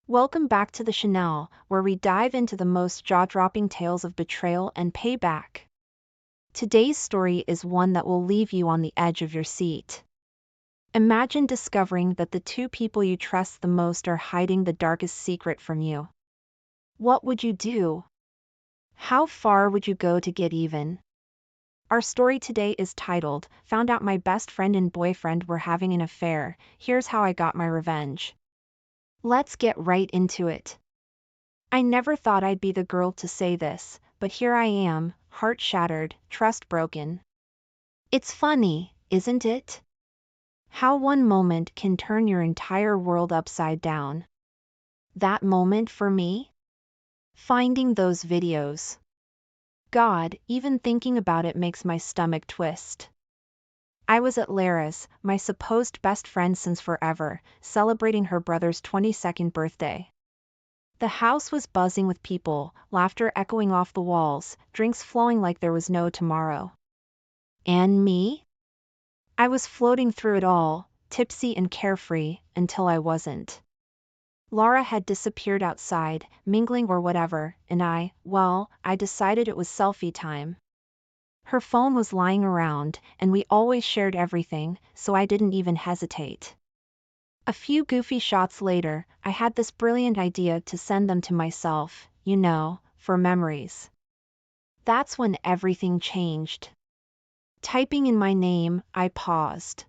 Welcome back to the Chanel, where we dive into the most jaw-dropping tales of betrayal and payback. Today's story is one that will leave you on the edge of your seat. Imagine discovering that the two people you trust the most are hiding the darkest secret from you. What would you do? How far would you go to get even? Our story today is titled, "Found Out My Best Friend and Boyfriend Were Having an Affair, Here's How I Got My Revenge." Let's get right into it. I never thought I'd be the girl to say this, but here I am, heart shattered, trust broken. It's funny, isn't it? How one moment can turn your entire world upside down. That moment for me? Finding those videos. God, even thinking about it makes my stomach twist. I was at Lara's, my supposed best friend since forever, celebrating her brother's 22nd birthday. The house was buzzing with people, laughter echoing off the walls, drinks flowing like there was no tomorrow. And me? I was floating through it all, tipsy and carefree, until I wasn't. Laura had disappeared outside, mingling or whatever, and I decided it was selfie time. Her phone was lying around, and we always shared everything, so I didn't even hesitate. A few goofy shots later, I had this brilliant idea to send them to myself, for memories. That's when everything changed. Typing in my name, I paused.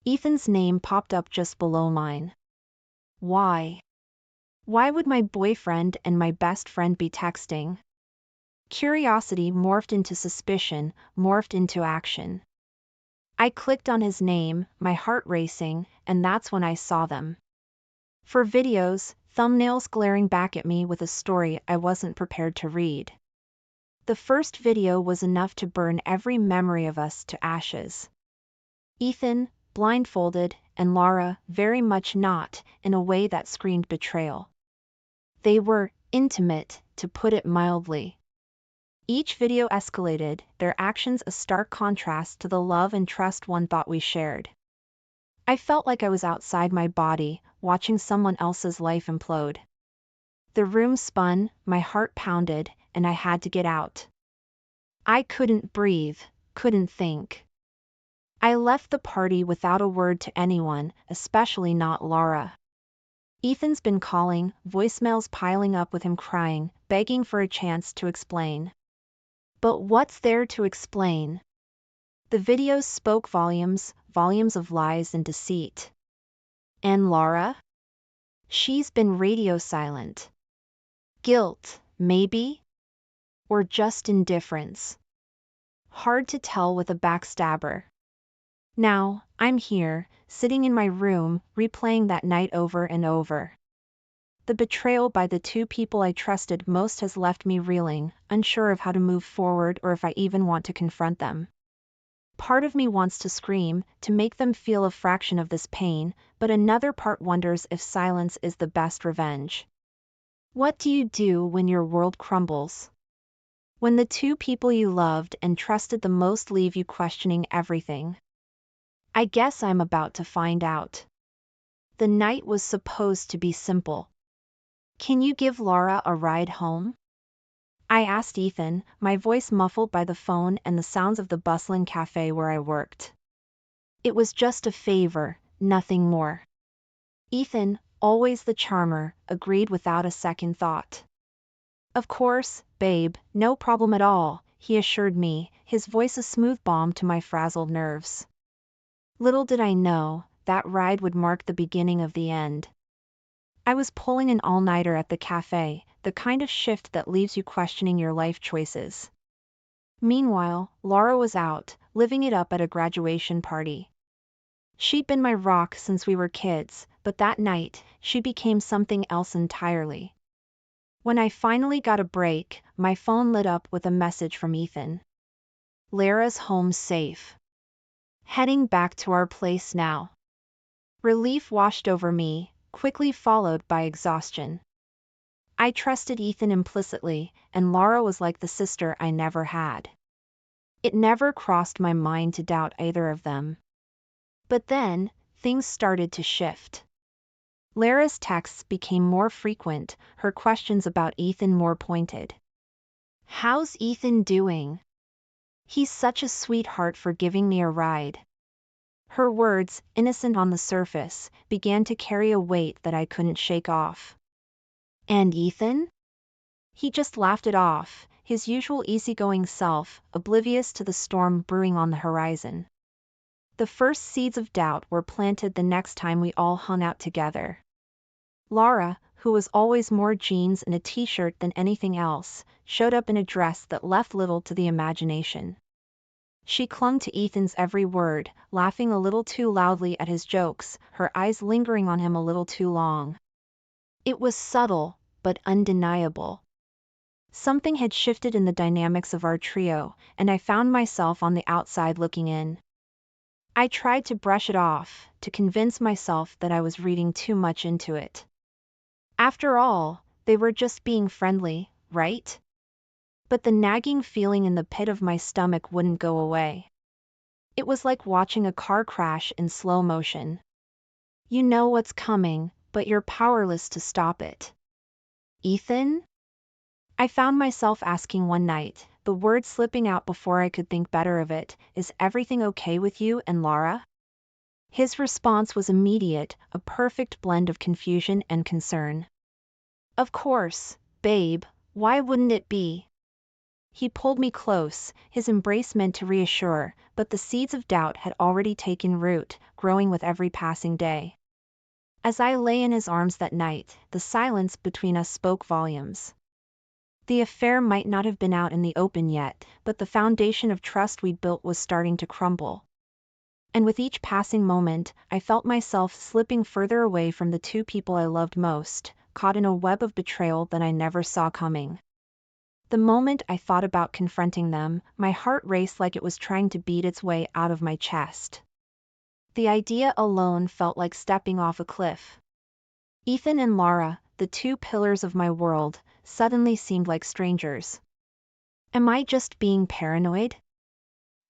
Ethan's name popped up just below mine. Why? Why would my boyfriend and my best friend be texting? Curiosity morphed into suspicion, morphed into action. I clicked on his name, my heart racing, and that's when I saw them. For videos, thumbnails glaring back at me with a story I wasn't prepared to read. The first video was enough to burn every memory of us to ashes. Ethan, blindfolded, and Laura, very much not, in a way that screamed betrayal. They were intimate, to put it mildly. Each video escalated, their actions a stark contrast to the love and trust one thought we shared. I felt like I was outside my body, watching someone else's life implode. The room spun, my heart pounded, and I had to get out. I couldn't breathe, couldn't think. I left the party without a word to anyone, especially not Laura. Ethan's been calling, voicemails piling up with him crying, begging for a chance to explain. But what's there to explain? The videos spoke volumes, volumes of lies and deceit. And Laura? She's been radio silent. Guilt, maybe? Or just indifference? Hard to tell with a backstabber. Now, I'm here, sitting in my room, replaying that night over and over. The betrayal by the two people I trusted most has left me reeling, unsure of how to move forward or if I even want to confront them. Part of me wants to scream, to make them feel a fraction of this pain, but another part wonders if silence is the best revenge. What do you do when your world crumbles? When the two people you loved and trusted the most leave you questioning everything? I guess I'm about to find out. The night was supposed to be simple. Can you give Laura a ride home? I asked Ethan, my voice muffled by the phone and the sounds of the bustling cafe where I worked. It was just a favor, nothing more. Ethan, always the charmer, agreed without a second thought. Of course, babe, no problem at all, he assured me, his voice a smooth balm to my frazzled nerves. Little did I know, that ride would mark the beginning of the end. I was pulling an all-nighter at the cafe, the kind of shift that leaves you questioning your life choices. Meanwhile, Laura was out, living it up at a graduation party. She'd been my rock since we were kids, but that night, she became something else entirely. When I finally got a break, my phone lit up with a message from Ethan. Lara's home safe. Heading back to our place now. Relief washed over me, quickly followed by exhaustion. I trusted Ethan implicitly, and Laura was like the sister I never had. It never crossed my mind to doubt either of them. But then, things started to shift. Lara's texts became more frequent, her questions about Ethan more pointed. "How's Ethan doing? He's such a sweetheart for giving me a ride." Her words, innocent on the surface, began to carry a weight that I couldn't shake off. "And Ethan?" He just laughed it off, his usual easygoing self, oblivious to the storm brewing on the horizon. The first seeds of doubt were planted the next time we all hung out together. Lara, who was always more jeans and a t-shirt than anything else, showed up in a dress that left little to the imagination. She clung to Ethan's every word, laughing a little too loudly at his jokes, her eyes lingering on him a little too long. It was subtle, but undeniable. Something had shifted in the dynamics of our trio, and I found myself on the outside looking in. I tried to brush it off, to convince myself that I was reading too much into it. After all, they were just being friendly, right? But the nagging feeling in the pit of my stomach wouldn't go away. It was like watching a car crash in slow motion. You know what's coming, but you're powerless to stop it. "Ethan?" I found myself asking one night, the words slipping out before I could think better of it. "Is everything okay with you and Lara?" His response was immediate, a perfect blend of confusion and concern. "Of course, babe, why wouldn't it be?" He pulled me close, his embrace meant to reassure, but the seeds of doubt had already taken root, growing with every passing day. As I lay in his arms that night, the silence between us spoke volumes. The affair might not have been out in the open yet, but the foundation of trust we'd built was starting to crumble. And with each passing moment, I felt myself slipping further away from the two people I loved most, caught in a web of betrayal that I never saw coming. The moment I thought about confronting them, my heart raced like it was trying to beat its way out of my chest. The idea alone felt like stepping off a cliff. Ethan and Lara, the two pillars of my world, suddenly seemed like strangers. Am I just being paranoid?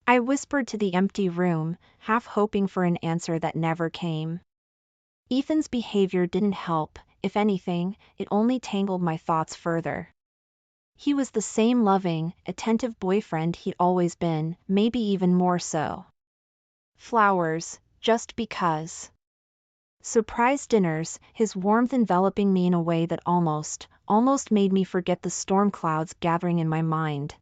I whispered to the empty room, half hoping for an answer that never came. Ethan's behavior didn't help, if anything, it only tangled my thoughts further. He was the same loving, attentive boyfriend he'd always been, maybe even more so. Flowers, just because. Surprise dinners, his warmth enveloping me in a way that almost made me forget the storm clouds gathering in my mind.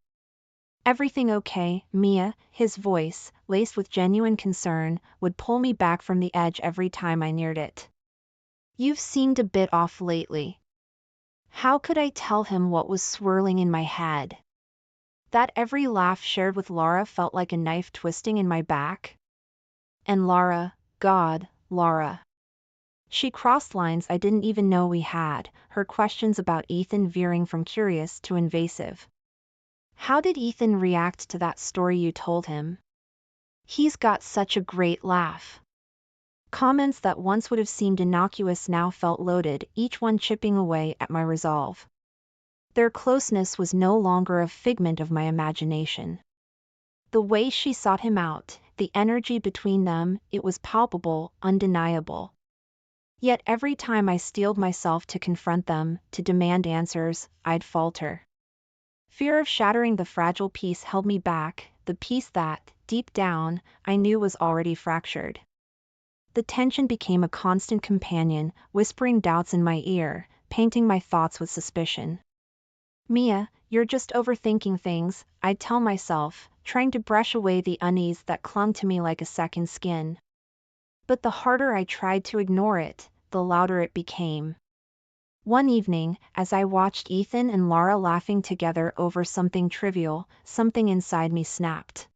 "Everything okay, Mia?" His voice, laced with genuine concern, would pull me back from the edge every time I neared it. "You've seemed a bit off lately." How could I tell him what was swirling in my head? That every laugh shared with Lara felt like a knife twisting in my back? And Lara, God, Lara. She crossed lines I didn't even know we had, her questions about Ethan veering from curious to invasive. "How did Ethan react to that story you told him?" "He's got such a great laugh." Comments that once would have seemed innocuous now felt loaded, each one chipping away at my resolve. Their closeness was no longer a figment of my imagination. The way she sought him out, the energy between them, it was palpable, undeniable. Yet every time I steeled myself to confront them, to demand answers, I'd falter. Fear of shattering the fragile peace held me back, the peace that, deep down, I knew was already fractured. The tension became a constant companion, whispering doubts in my ear, painting my thoughts with suspicion. "Mia, you're just overthinking things," I'd tell myself, trying to brush away the unease that clung to me like a second skin. But the harder I tried to ignore it, the louder it became. One evening, as I watched Ethan and Lara laughing together over something trivial, something inside me snapped.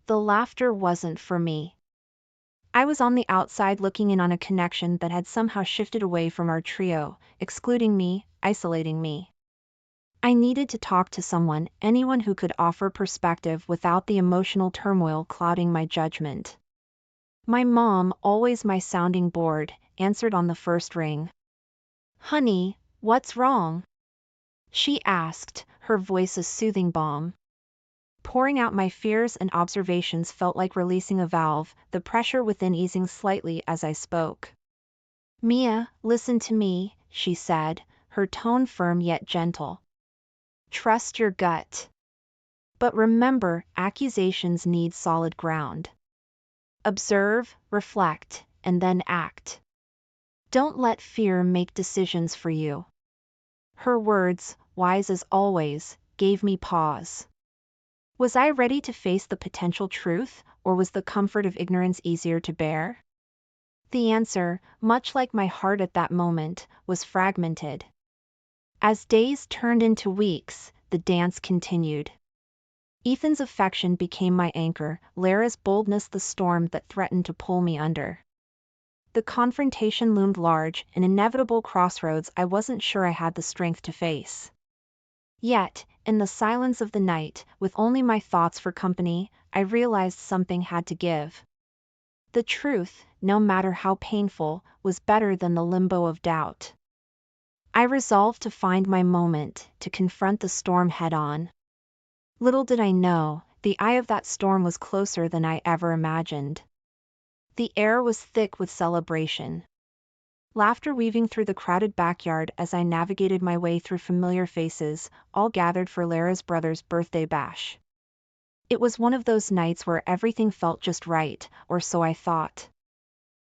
The laughter wasn't for me. I was on the outside looking in on a connection that had somehow shifted away from our trio, excluding me, isolating me. I needed to talk to someone, anyone who could offer perspective without the emotional turmoil clouding my judgment. My mom, always my sounding board, answered on the first ring. "Honey, what's wrong?" she asked, her voice a soothing balm. Pouring out my fears and observations felt like releasing a valve, the pressure within easing slightly as I spoke. Mia, listen to me, she said, her tone firm yet gentle. Trust your gut. But remember, accusations need solid ground. Observe, reflect, and then act. Don't let fear make decisions for you. Her words, wise as always, gave me pause. Was I ready to face the potential truth, or was the comfort of ignorance easier to bear? The answer, much like my heart at that moment, was fragmented. As days turned into weeks, the dance continued. Ethan's affection became my anchor, Lara's boldness the storm that threatened to pull me under. The confrontation loomed large, an inevitable crossroads I wasn't sure I had the strength to face. Yet, in the silence of the night, with only my thoughts for company, I realized something had to give. The truth, no matter how painful, was better than the limbo of doubt. I resolved to find my moment, to confront the storm head-on. Little did I know, the eye of that storm was closer than I ever imagined. The air was thick with celebration. Laughter weaving through the crowded backyard as I navigated my way through familiar faces, all gathered for Lara's brother's birthday bash. It was one of those nights where everything felt just right, or so I thought.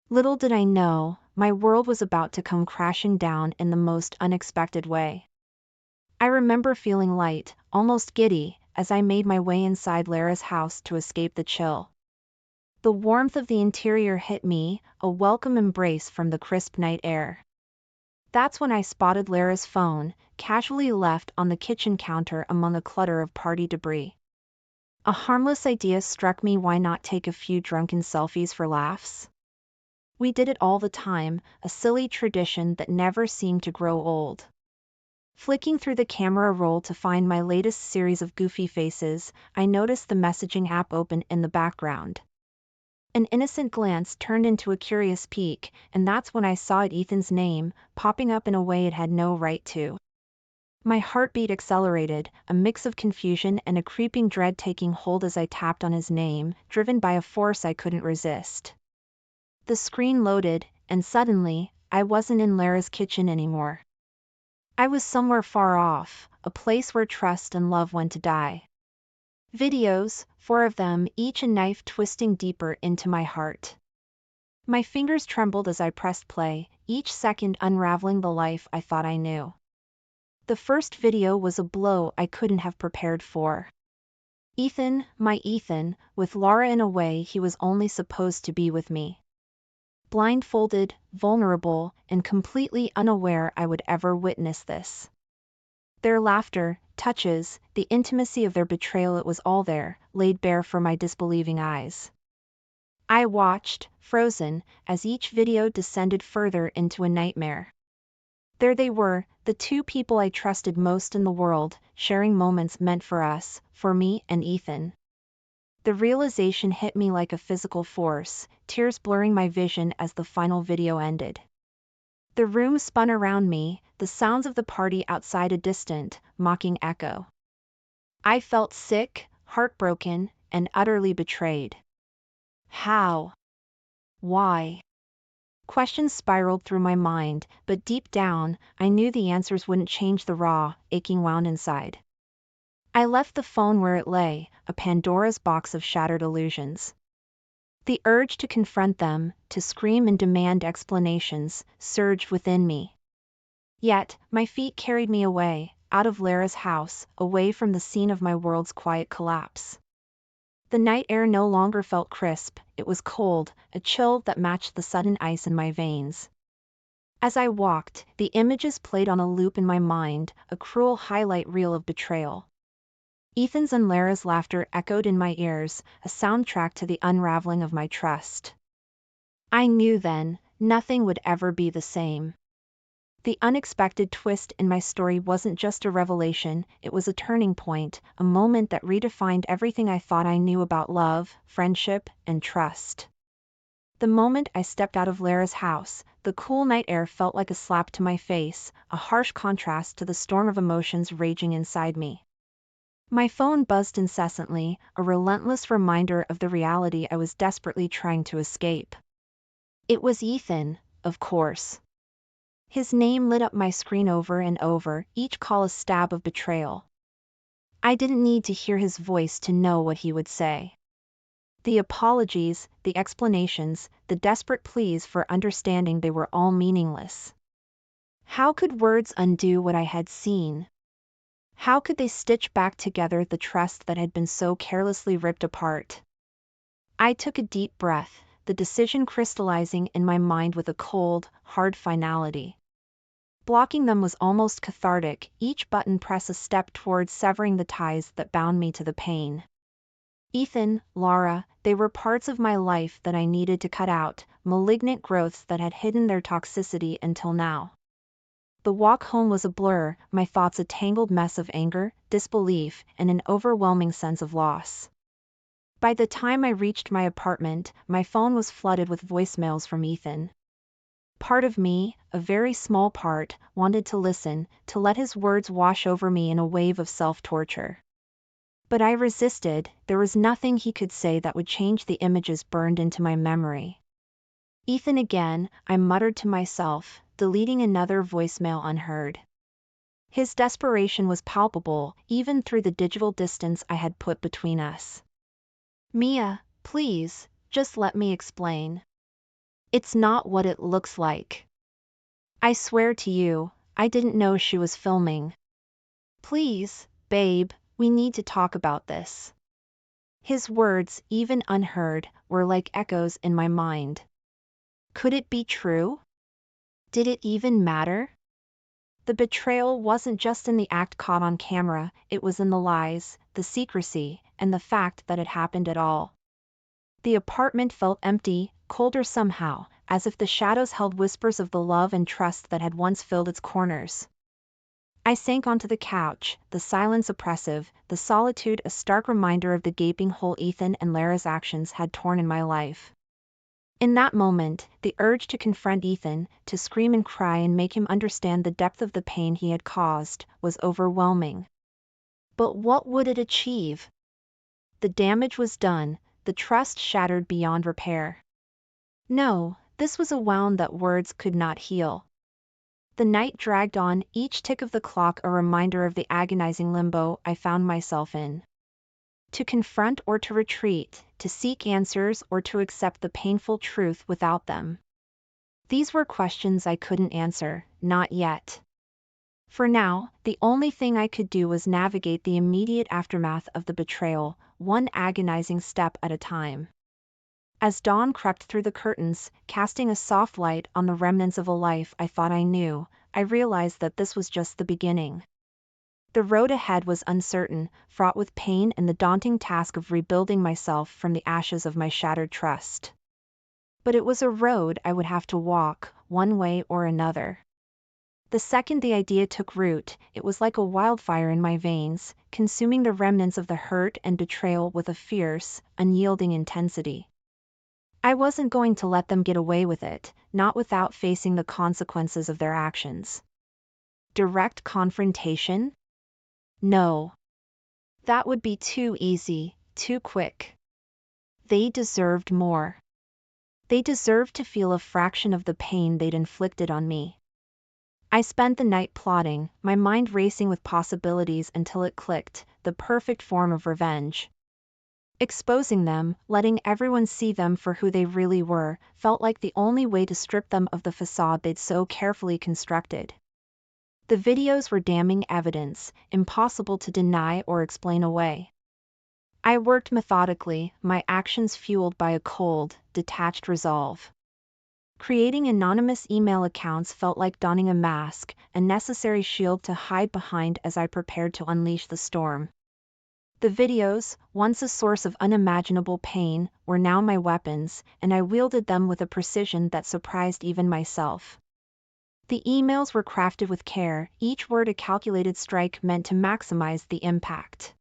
Little did I know, my world was about to come crashing down in the most unexpected way. I remember feeling light, almost giddy, as I made my way inside Lara's house to escape the chill. The warmth of the interior hit me, a welcome embrace from the crisp night air. That's when I spotted Lara's phone, casually left on the kitchen counter among a clutter of party debris. A harmless idea struck me: why not take a few drunken selfies for laughs? We did it all the time, a silly tradition that never seemed to grow old. Flicking through the camera roll to find my latest series of goofy faces, I noticed the messaging app open in the background. An innocent glance turned into a curious peek, and that's when I saw Ethan's name, popping up in a way it had no right to. My heartbeat accelerated, a mix of confusion and a creeping dread taking hold as I tapped on his name, driven by a force I couldn't resist. The screen loaded, and suddenly, I wasn't in Lara's kitchen anymore. I was somewhere far off, a place where trust and love went to die. Videos, 4 of them, each a knife twisting deeper into my heart. My fingers trembled as I pressed play, each second unraveling the life I thought I knew. The first video was a blow I couldn't have prepared for. Ethan, my Ethan, with Lara in a way he was only supposed to be with me. Blindfolded, vulnerable, and completely unaware I would ever witness this. Their laughter, touches, the intimacy of their betrayal, it was all there, laid bare for my disbelieving eyes. I watched, frozen, as each video descended further into a nightmare. There they were, the two people I trusted most in the world, sharing moments meant for us, for me and Ethan. The realization hit me like a physical force, tears blurring my vision as the final video ended. The room spun around me, the sounds of the party outside a distant, mocking echo. I felt sick, heartbroken, and utterly betrayed. How? Why? Questions spiraled through my mind, but deep down, I knew the answers wouldn't change the raw, aching wound inside. I left the phone where it lay, a Pandora's box of shattered illusions. The urge to confront them, to scream and demand explanations, surged within me. Yet, my feet carried me away, out of Lara's house, away from the scene of my world's quiet collapse. The night air no longer felt crisp, it was cold, a chill that matched the sudden ice in my veins. As I walked, the images played on a loop in my mind, a cruel highlight reel of betrayal. Ethan's and Lara's laughter echoed in my ears, a soundtrack to the unraveling of my trust. I knew then, nothing would ever be the same. The unexpected twist in my story wasn't just a revelation, it was a turning point, a moment that redefined everything I thought I knew about love, friendship, and trust. The moment I stepped out of Lara's house, the cool night air felt like a slap to my face, a harsh contrast to the storm of emotions raging inside me. My phone buzzed incessantly, a relentless reminder of the reality I was desperately trying to escape. It was Ethan, of course. His name lit up my screen over and over, each call a stab of betrayal. I didn't need to hear his voice to know what he would say. The apologies, the explanations, the desperate pleas for understanding, they were all meaningless. How could words undo what I had seen? How could they stitch back together the trust that had been so carelessly ripped apart? I took a deep breath, the decision crystallizing in my mind with a cold, hard finality. Blocking them was almost cathartic, each button press a step towards severing the ties that bound me to the pain. Ethan, Laura, they were parts of my life that I needed to cut out, malignant growths that had hidden their toxicity until now. The walk home was a blur, my thoughts a tangled mess of anger, disbelief, and an overwhelming sense of loss. By the time I reached my apartment, my phone was flooded with voicemails from Ethan. Part of me, a very small part, wanted to listen, to let his words wash over me in a wave of self-torture. But I resisted. There was nothing he could say that would change the images burned into my memory. Ethan again, I muttered to myself, deleting another voicemail unheard. His desperation was palpable, even through the digital distance I had put between us. Mia, please, just let me explain. It's not what it looks like. I swear to you, I didn't know she was filming. Please, babe, we need to talk about this. His words, even unheard, were like echoes in my mind. Could it be true? Did it even matter? The betrayal wasn't just in the act caught on camera, it was in the lies, the secrecy, and the fact that it happened at all. The apartment felt empty, colder somehow, as if the shadows held whispers of the love and trust that had once filled its corners. I sank onto the couch, the silence oppressive, the solitude a stark reminder of the gaping hole Ethan and Lara's actions had torn in my life. In that moment, the urge to confront Ethan, to scream and cry and make him understand the depth of the pain he had caused, was overwhelming. But what would it achieve? The damage was done, the trust shattered beyond repair. No, this was a wound that words could not heal. The night dragged on, each tick of the clock a reminder of the agonizing limbo I found myself in. To confront or to retreat, to seek answers or to accept the painful truth without them. These were questions I couldn't answer, not yet. For now, the only thing I could do was navigate the immediate aftermath of the betrayal, one agonizing step at a time. As dawn crept through the curtains, casting a soft light on the remnants of a life I thought I knew, I realized that this was just the beginning. The road ahead was uncertain, fraught with pain and the daunting task of rebuilding myself from the ashes of my shattered trust. But it was a road I would have to walk, one way or another. The second the idea took root, it was like a wildfire in my veins, consuming the remnants of the hurt and betrayal with a fierce, unyielding intensity. I wasn't going to let them get away with it, not without facing the consequences of their actions. Direct confrontation? No. That would be too easy, too quick. They deserved more. They deserved to feel a fraction of the pain they'd inflicted on me. I spent the night plotting, my mind racing with possibilities until it clicked, the perfect form of revenge. Exposing them, letting everyone see them for who they really were, felt like the only way to strip them of the facade they'd so carefully constructed. The videos were damning evidence, impossible to deny or explain away. I worked methodically, my actions fueled by a cold, detached resolve. Creating anonymous email accounts felt like donning a mask, a necessary shield to hide behind as I prepared to unleash the storm. The videos, once a source of unimaginable pain, were now my weapons, and I wielded them with a precision that surprised even myself. The emails were crafted with care, each word a calculated strike meant to maximize the impact.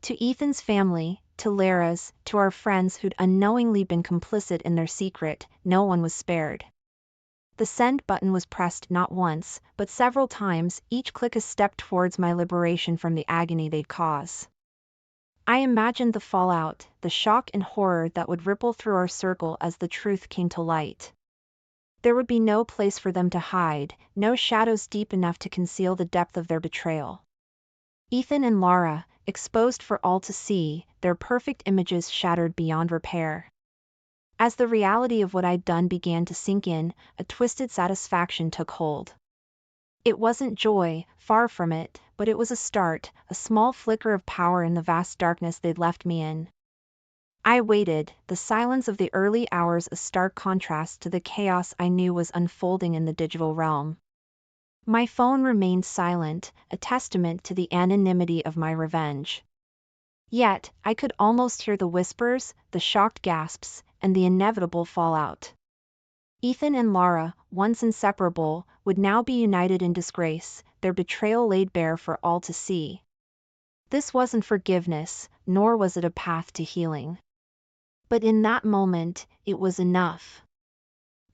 To Ethan's family, to Lara's, to our friends who'd unknowingly been complicit in their secret, no one was spared. The send button was pressed not once, but several times, each click a step towards my liberation from the agony they'd cause. I imagined the fallout, the shock and horror that would ripple through our circle as the truth came to light. There would be no place for them to hide, no shadows deep enough to conceal the depth of their betrayal. Ethan and Laura, exposed for all to see, their perfect images shattered beyond repair. As the reality of what I'd done began to sink in, a twisted satisfaction took hold. It wasn't joy, far from it, but it was a start, a small flicker of power in the vast darkness they'd left me in. I waited, the silence of the early hours a stark contrast to the chaos I knew was unfolding in the digital realm. My phone remained silent, a testament to the anonymity of my revenge. Yet, I could almost hear the whispers, the shocked gasps, and the inevitable fallout. Ethan and Laura, once inseparable, would now be united in disgrace, their betrayal laid bare for all to see. This wasn't forgiveness, nor was it a path to healing. But in that moment, it was enough.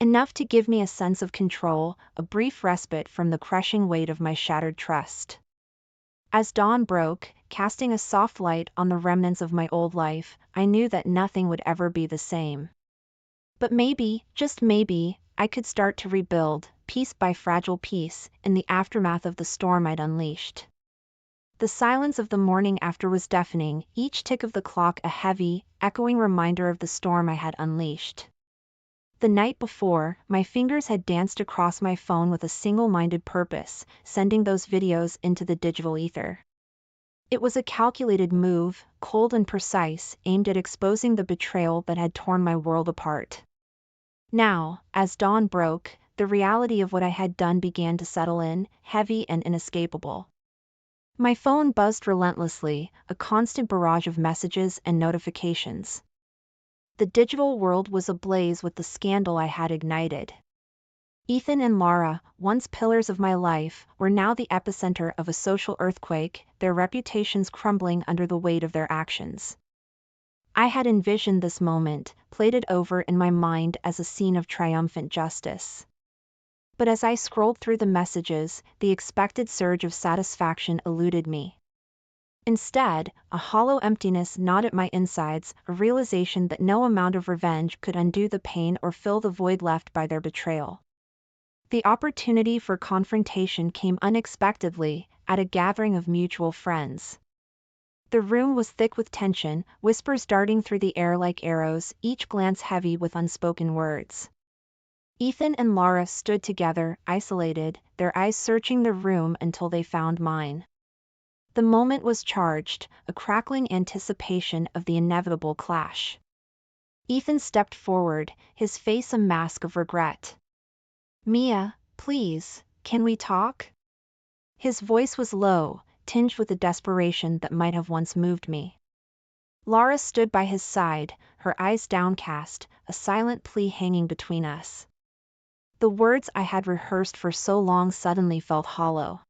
Enough to give me a sense of control, a brief respite from the crushing weight of my shattered trust. As dawn broke, casting a soft light on the remnants of my old life, I knew that nothing would ever be the same. But maybe, just maybe, I could start to rebuild, piece by fragile piece, in the aftermath of the storm I'd unleashed. The silence of the morning after was deafening, each tick of the clock a heavy, echoing reminder of the storm I had unleashed. The night before, my fingers had danced across my phone with a single-minded purpose, sending those videos into the digital ether. It was a calculated move, cold and precise, aimed at exposing the betrayal that had torn my world apart. Now, as dawn broke, the reality of what I had done began to settle in, heavy and inescapable. My phone buzzed relentlessly, a constant barrage of messages and notifications. The digital world was ablaze with the scandal I had ignited. Ethan and Laura, once pillars of my life, were now the epicenter of a social earthquake, their reputations crumbling under the weight of their actions. I had envisioned this moment, played it over in my mind as a scene of triumphant justice. But as I scrolled through the messages, the expected surge of satisfaction eluded me. Instead, a hollow emptiness gnawed at my insides, a realization that no amount of revenge could undo the pain or fill the void left by their betrayal. The opportunity for confrontation came unexpectedly, at a gathering of mutual friends. The room was thick with tension, whispers darting through the air like arrows, each glance heavy with unspoken words. Ethan and Laura stood together, isolated, their eyes searching the room until they found mine. The moment was charged, a crackling anticipation of the inevitable clash. Ethan stepped forward, his face a mask of regret. "Mia, please, can we talk?" His voice was low, tinged with a desperation that might have once moved me. Laura stood by his side, her eyes downcast, a silent plea hanging between us. The words I had rehearsed for so long suddenly felt hollow.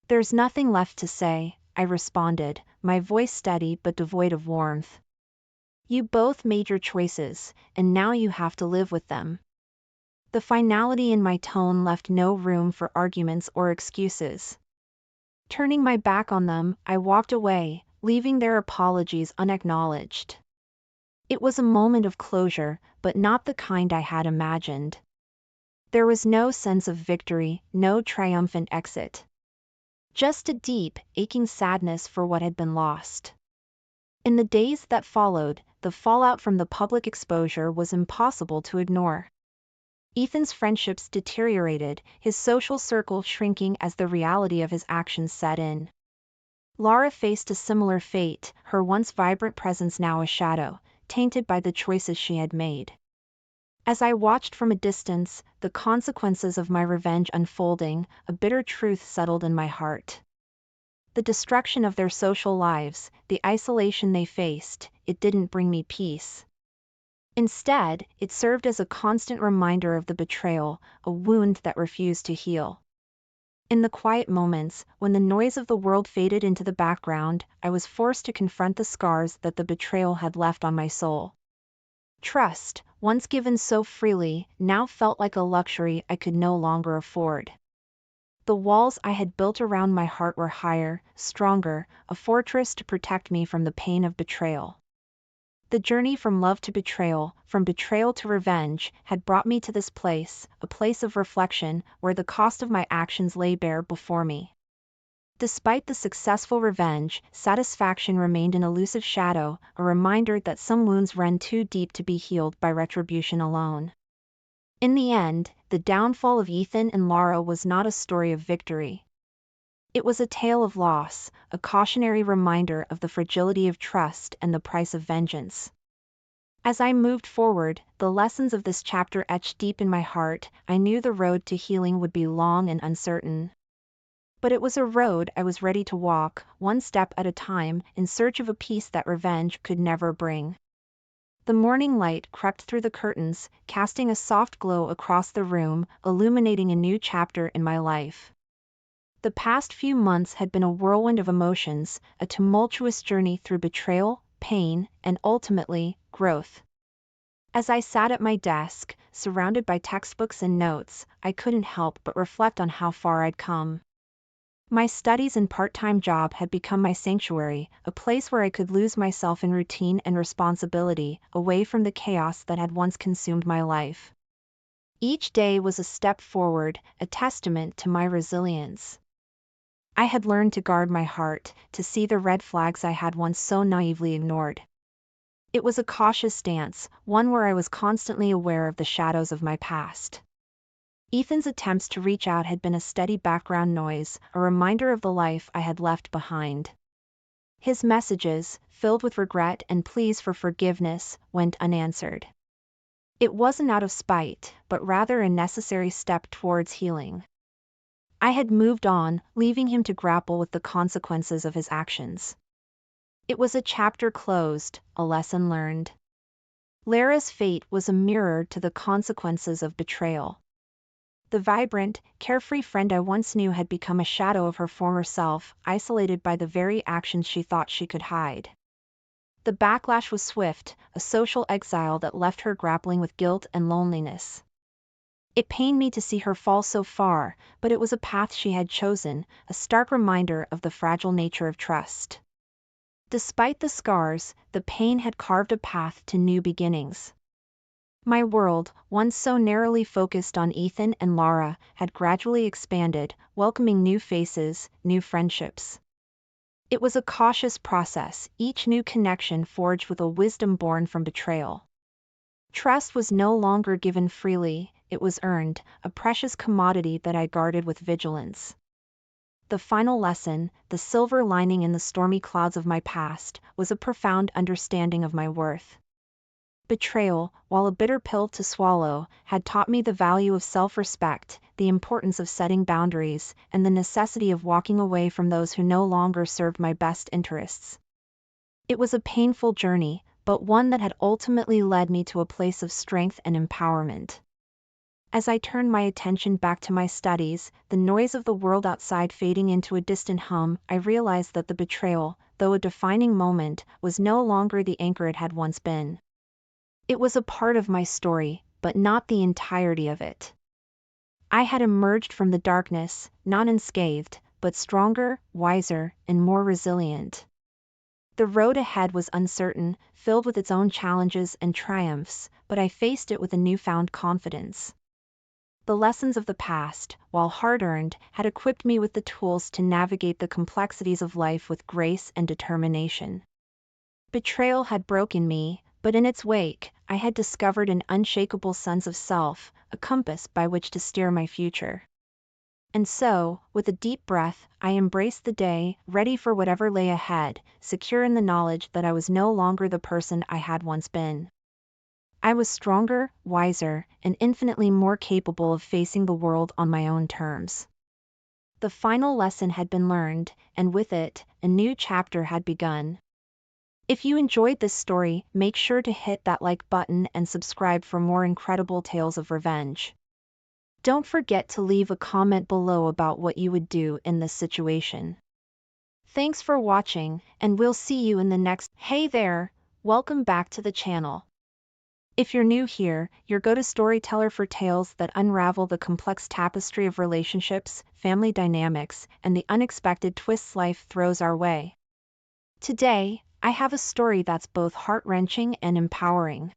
"There's nothing left to say," I responded, my voice steady but devoid of warmth. "You both made your choices, and now you have to live with them." The finality in my tone left no room for arguments or excuses. Turning my back on them, I walked away, leaving their apologies unacknowledged. It was a moment of closure, but not the kind I had imagined. There was no sense of victory, no triumphant exit. Just a deep, aching sadness for what had been lost. In the days that followed, the fallout from the public exposure was impossible to ignore. Ethan's friendships deteriorated, his social circle shrinking as the reality of his actions set in. Laura faced a similar fate, her once vibrant presence now a shadow, tainted by the choices she had made. As I watched from a distance, the consequences of my revenge unfolding, a bitter truth settled in my heart. The destruction of their social lives, the isolation they faced, it didn't bring me peace. Instead, it served as a constant reminder of the betrayal, a wound that refused to heal. In the quiet moments, when the noise of the world faded into the background, I was forced to confront the scars that the betrayal had left on my soul. Trust, once given so freely, now felt like a luxury I could no longer afford. The walls I had built around my heart were higher, stronger, a fortress to protect me from the pain of betrayal. The journey from love to betrayal, from betrayal to revenge, had brought me to this place, a place of reflection, where the cost of my actions lay bare before me. Despite the successful revenge, satisfaction remained an elusive shadow, a reminder that some wounds run too deep to be healed by retribution alone. In the end, the downfall of Ethan and Laura was not a story of victory. It was a tale of loss, a cautionary reminder of the fragility of trust and the price of vengeance. As I moved forward, the lessons of this chapter etched deep in my heart. I knew the road to healing would be long and uncertain. But it was a road I was ready to walk, one step at a time, in search of a peace that revenge could never bring. The morning light crept through the curtains, casting a soft glow across the room, illuminating a new chapter in my life. The past few months had been a whirlwind of emotions, a tumultuous journey through betrayal, pain, and ultimately, growth. As I sat at my desk, surrounded by textbooks and notes, I couldn't help but reflect on how far I'd come. My studies and part-time job had become my sanctuary, a place where I could lose myself in routine and responsibility, away from the chaos that had once consumed my life. Each day was a step forward, a testament to my resilience. I had learned to guard my heart, to see the red flags I had once so naively ignored. It was a cautious stance, one where I was constantly aware of the shadows of my past. Ethan's attempts to reach out had been a steady background noise, a reminder of the life I had left behind. His messages, filled with regret and pleas for forgiveness, went unanswered. It wasn't out of spite, but rather a necessary step towards healing. I had moved on, leaving him to grapple with the consequences of his actions. It was a chapter closed, a lesson learned. Lara's fate was a mirror to the consequences of betrayal. The vibrant, carefree friend I once knew had become a shadow of her former self, isolated by the very actions she thought she could hide. The backlash was swift, a social exile that left her grappling with guilt and loneliness. It pained me to see her fall so far, but it was a path she had chosen, a stark reminder of the fragile nature of trust. Despite the scars, the pain had carved a path to new beginnings. My world, once so narrowly focused on Ethan and Laura, had gradually expanded, welcoming new faces, new friendships. It was a cautious process, each new connection forged with a wisdom born from betrayal. Trust was no longer given freely, it was earned, a precious commodity that I guarded with vigilance. The final lesson, the silver lining in the stormy clouds of my past, was a profound understanding of my worth. Betrayal, while a bitter pill to swallow, had taught me the value of self-respect, the importance of setting boundaries, and the necessity of walking away from those who no longer served my best interests. It was a painful journey, but one that had ultimately led me to a place of strength and empowerment. As I turned my attention back to my studies, the noise of the world outside fading into a distant hum, I realized that the betrayal, though a defining moment, was no longer the anchor it had once been. It was a part of my story, but not the entirety of it. I had emerged from the darkness, not unscathed, but stronger, wiser, and more resilient. The road ahead was uncertain, filled with its own challenges and triumphs, but I faced it with a newfound confidence. The lessons of the past, while hard-earned, had equipped me with the tools to navigate the complexities of life with grace and determination. Betrayal had broken me, but in its wake, I had discovered an unshakable sense of self, a compass by which to steer my future. And so, with a deep breath, I embraced the day, ready for whatever lay ahead, secure in the knowledge that I was no longer the person I had once been. I was stronger, wiser, and infinitely more capable of facing the world on my own terms. The final lesson had been learned, and with it, a new chapter had begun. If you enjoyed this story, make sure to hit that like button and subscribe for more incredible tales of revenge. Don't forget to leave a comment below about what you would do in this situation. Thanks for watching, and we'll see you in the next. Hey there, welcome back to the channel. If you're new here, you're go-to storyteller for tales that unravel the complex tapestry of relationships, family dynamics, and the unexpected twists life throws our way. Today, I have a story that's both heart-wrenching and empowering.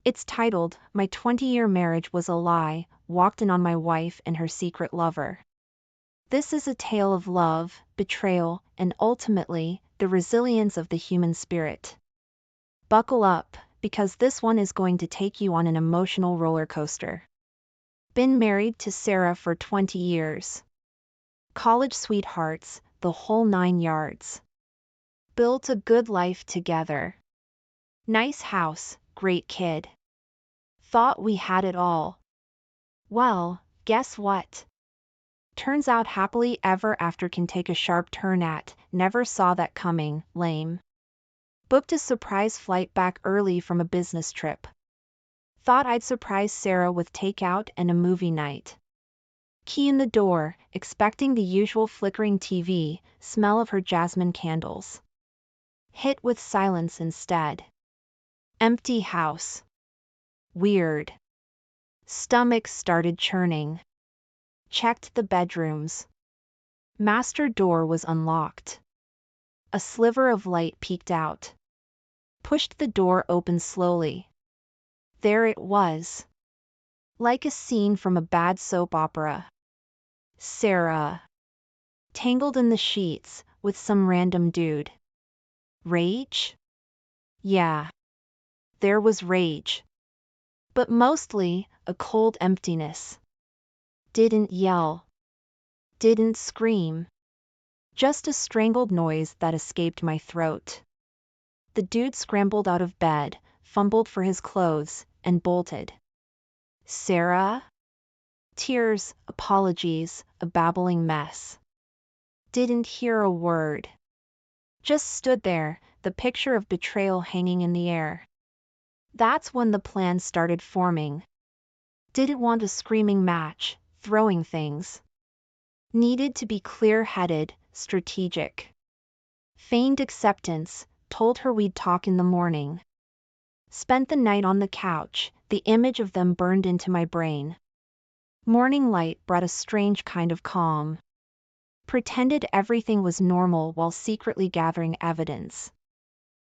It's titled, My 20-Year Marriage Was a Lie, Walked In on My Wife and Her Secret Lover. This is a tale of love, betrayal, and ultimately, the resilience of the human spirit. Buckle up, because this one is going to take you on an emotional roller coaster. Been married to Sarah for 20 years. College sweethearts, the whole 9 yards. Built a good life together. Nice house, great kid. Thought we had it all. Well, guess what? Turns out happily ever after can take a sharp turn at, never saw that coming, lame. Booked a surprise flight back early from a business trip. Thought I'd surprise Sarah with takeout and a movie night. Key in the door, expecting the usual flickering TV, smell of her jasmine candles. Hit with silence instead. Empty house. Weird. Stomach started churning. Checked the bedrooms. Master door was unlocked. A sliver of light peeked out. Pushed the door open slowly. There it was. Like a scene from a bad soap opera. Sarah. Tangled in the sheets, with some random dude. Rage? Yeah. There was rage. But mostly, a cold emptiness. Didn't yell. Didn't scream. Just a strangled noise that escaped my throat. The dude scrambled out of bed, fumbled for his clothes, and bolted. Sarah? Tears, apologies, a babbling mess. Didn't hear a word. Just stood there, the picture of betrayal hanging in the air. That's when the plan started forming. Didn't want a screaming match, throwing things. Needed to be clear-headed, strategic. Feigned acceptance, told her we'd talk in the morning. Spent the night on the couch, the image of them burned into my brain. Morning light brought a strange kind of calm. Pretended everything was normal while secretly gathering evidence.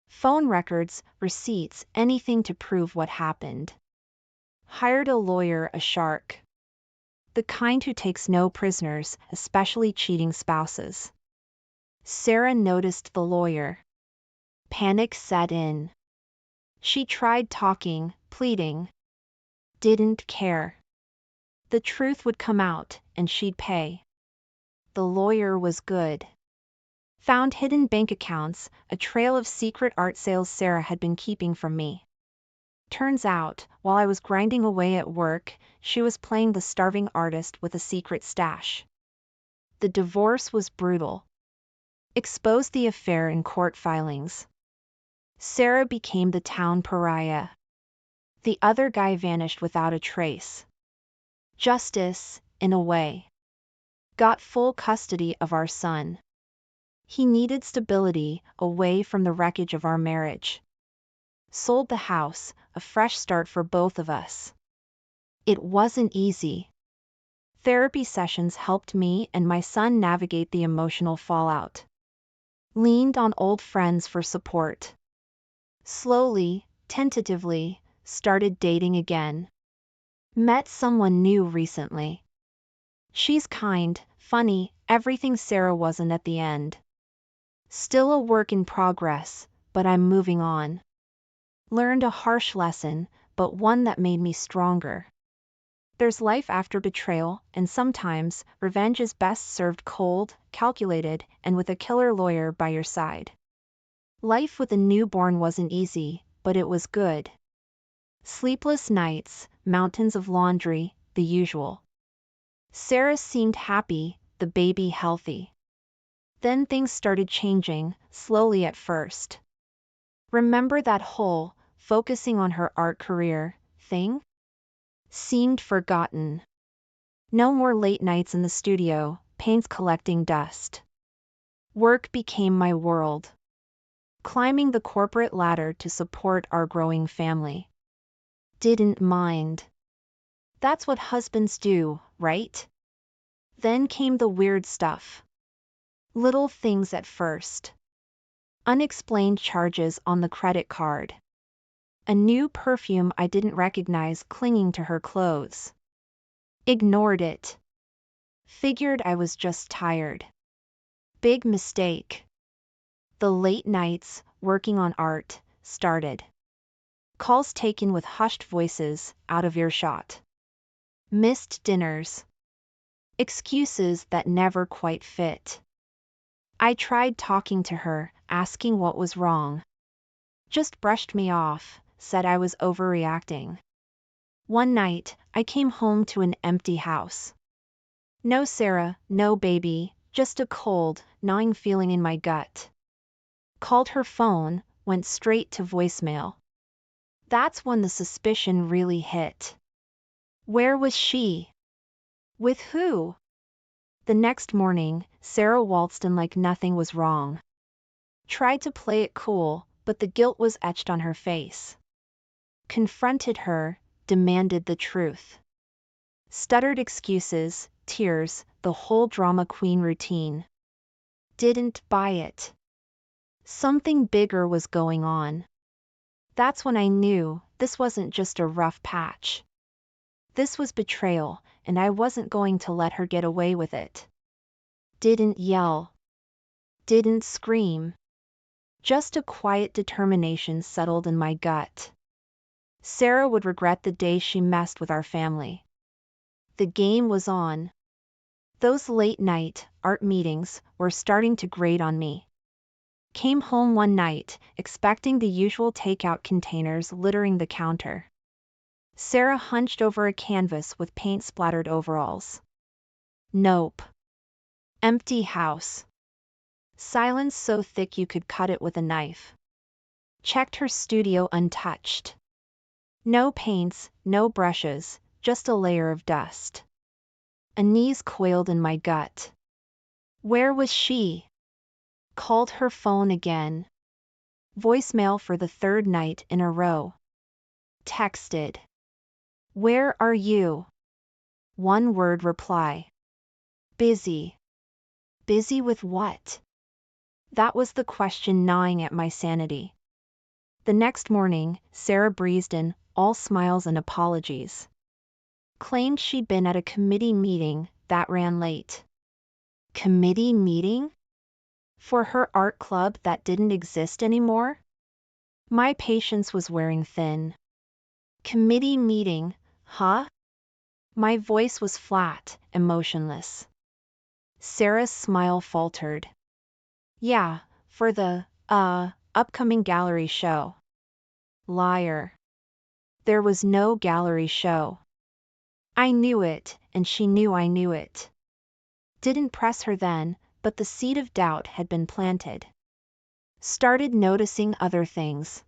Phone records, receipts, anything to prove what happened. Hired a lawyer, a shark. The kind who takes no prisoners, especially cheating spouses. Sarah noticed the lawyer. Panic set in. She tried talking, pleading. Didn't care. The truth would come out, and she'd pay. The lawyer was good. Found hidden bank accounts, a trail of secret art sales Sarah had been keeping from me. Turns out, while I was grinding away at work, she was playing the starving artist with a secret stash. The divorce was brutal. Exposed the affair in court filings. Sarah became the town pariah. The other guy vanished without a trace. Justice, in a way. Got full custody of our son. He needed stability, away from the wreckage of our marriage. Sold the house, a fresh start for both of us. It wasn't easy. Therapy sessions helped me and my son navigate the emotional fallout. Leaned on old friends for support. Slowly, tentatively, started dating again. Met someone new recently. She's kind, funny, everything Sarah wasn't at the end. Still a work in progress, but I'm moving on. Learned a harsh lesson, but one that made me stronger. There's life after betrayal, and sometimes, revenge is best served cold, calculated, and with a killer lawyer by your side. Life with a newborn wasn't easy, but it was good. Sleepless nights, mountains of laundry, the usual. Sarah seemed happy, the baby healthy. Then things started changing, slowly at first. Remember that whole, focusing on her art career, thing? Seemed forgotten. No more late nights in the studio, paints collecting dust. Work became my world. Climbing the corporate ladder to support our growing family. Didn't mind. That's what husbands do, right? Then came the weird stuff. Little things at first. Unexplained charges on the credit card. A new perfume I didn't recognize clinging to her clothes. Ignored it. Figured I was just tired. Big mistake. The late nights, working on art, started. Calls taken with hushed voices, out of earshot. Missed dinners. Excuses that never quite fit. I tried talking to her, asking what was wrong. Just brushed me off, said I was overreacting. One night, I came home to an empty house. No Sarah, no baby, just a cold, gnawing feeling in my gut. Called her phone, went straight to voicemail. That's when the suspicion really hit. Where was she? With who? The next morning, Sarah waltzed in like nothing was wrong. Tried to play it cool, but the guilt was etched on her face. Confronted her, demanded the truth. Stuttered excuses, tears, the whole drama queen routine. Didn't buy it. Something bigger was going on. That's when I knew this wasn't just a rough patch. This was betrayal, and I wasn't going to let her get away with it. Didn't yell. Didn't scream. Just a quiet determination settled in my gut. Sarah would regret the day she messed with our family. The game was on. Those late-night art meetings were starting to grate on me. Came home one night, expecting the usual takeout containers littering the counter. Sarah hunched over a canvas with paint-splattered overalls. Nope. Empty house. Silence so thick you could cut it with a knife. Checked her studio untouched. No paints, no brushes, just a layer of dust. A knees coiled in my gut. Where was she? Called her phone again. Voicemail for the third night in a row. Texted. Where are you? One word reply. Busy. Busy with what? That was the question gnawing at my sanity. The next morning, Sarah breezed in, all smiles and apologies. Claimed she'd been at a committee meeting that ran late. Committee meeting? For her art club that didn't exist anymore? My patience was wearing thin. Committee meeting, huh? My voice was flat, emotionless. Sarah's smile faltered. Yeah, for the, upcoming gallery show. Liar. There was no gallery show. I knew it, and she knew I knew it. Didn't press her then, but the seed of doubt had been planted. Started noticing other things.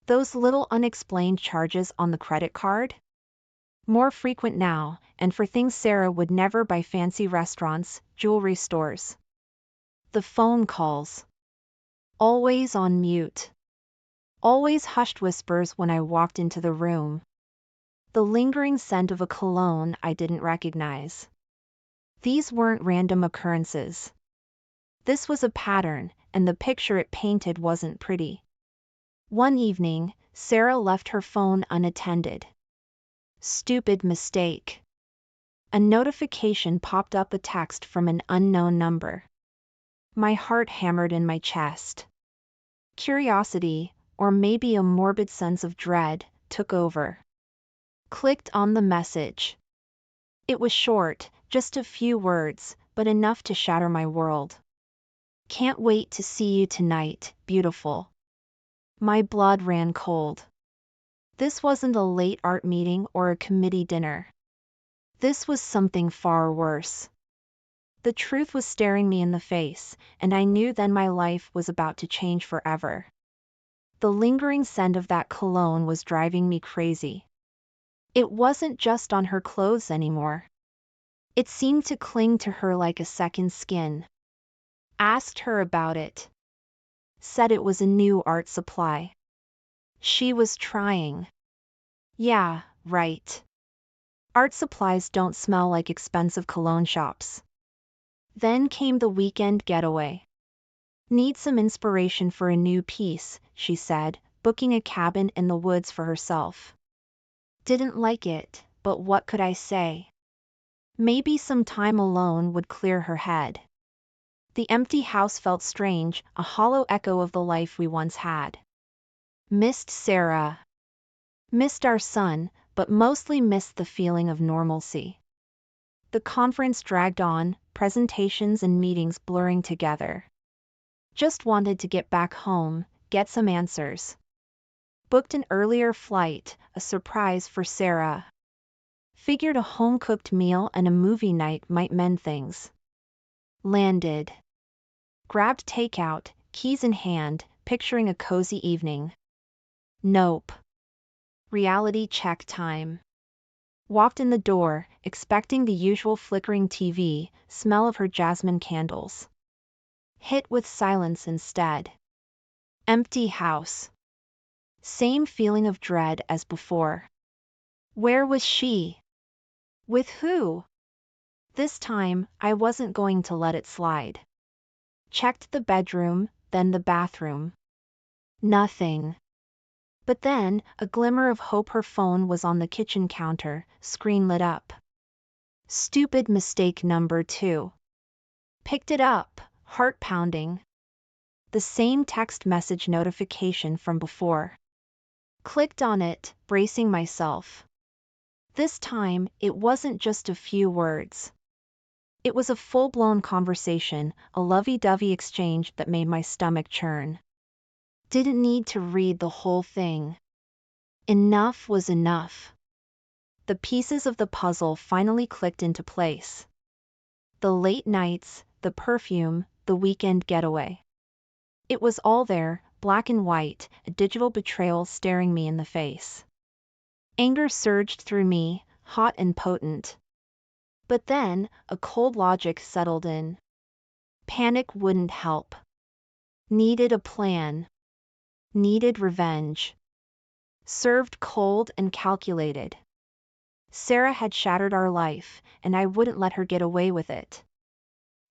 Those little unexplained charges on the credit card? More frequent now, and for things Sarah would never buy: fancy restaurants, jewelry stores. The phone calls. Always on mute. Always hushed whispers when I walked into the room. The lingering scent of a cologne I didn't recognize. These weren't random occurrences. This was a pattern, and the picture it painted wasn't pretty. One evening, Sarah left her phone unattended. Stupid mistake. A notification popped up, a text from an unknown number. My heart hammered in my chest. Curiosity, or maybe a morbid sense of dread, took over. Clicked on the message. It was short, just a few words, but enough to shatter my world. Can't wait to see you tonight, beautiful. My blood ran cold. This wasn't a late art meeting or a committee dinner. This was something far worse. The truth was staring me in the face, and I knew then my life was about to change forever. The lingering scent of that cologne was driving me crazy. It wasn't just on her clothes anymore. It seemed to cling to her like a second skin. Asked her about it. Said it was a new art supply. She was trying. Yeah, right. Art supplies don't smell like expensive cologne shops. Then came the weekend getaway. Need some inspiration for a new piece, she said, booking a cabin in the woods for herself. Didn't like it, but what could I say? Maybe some time alone would clear her head. The empty house felt strange, a hollow echo of the life we once had. Missed Sarah. Missed our son, but mostly missed the feeling of normalcy. The conference dragged on, presentations and meetings blurring together. Just wanted to get back home, get some answers. Booked an earlier flight, a surprise for Sarah. Figured a home-cooked meal and a movie night might mend things. Landed. Grabbed takeout, keys in hand, picturing a cozy evening. Nope. Reality check time. Walked in the door, expecting the usual flickering TV, smell of her jasmine candles. Hit with silence instead. Empty house. Same feeling of dread as before. Where was she? With who? This time, I wasn't going to let it slide. Checked the bedroom, then the bathroom. Nothing. But then, a glimmer of hope, her phone was on the kitchen counter, screen lit up. Stupid mistake number 2. Picked it up, heart pounding. The same text message notification from before. Clicked on it, bracing myself. This time, it wasn't just a few words. It was a full-blown conversation, a lovey-dovey exchange that made my stomach churn. Didn't need to read the whole thing. Enough was enough. The pieces of the puzzle finally clicked into place. The late nights, the perfume, the weekend getaway. It was all there, black and white, a digital betrayal staring me in the face. Anger surged through me, hot and potent. But then, a cold logic settled in. Panic wouldn't help. Needed a plan. Needed revenge. Served cold and calculated. Sarah had shattered our life, and I wouldn't let her get away with it.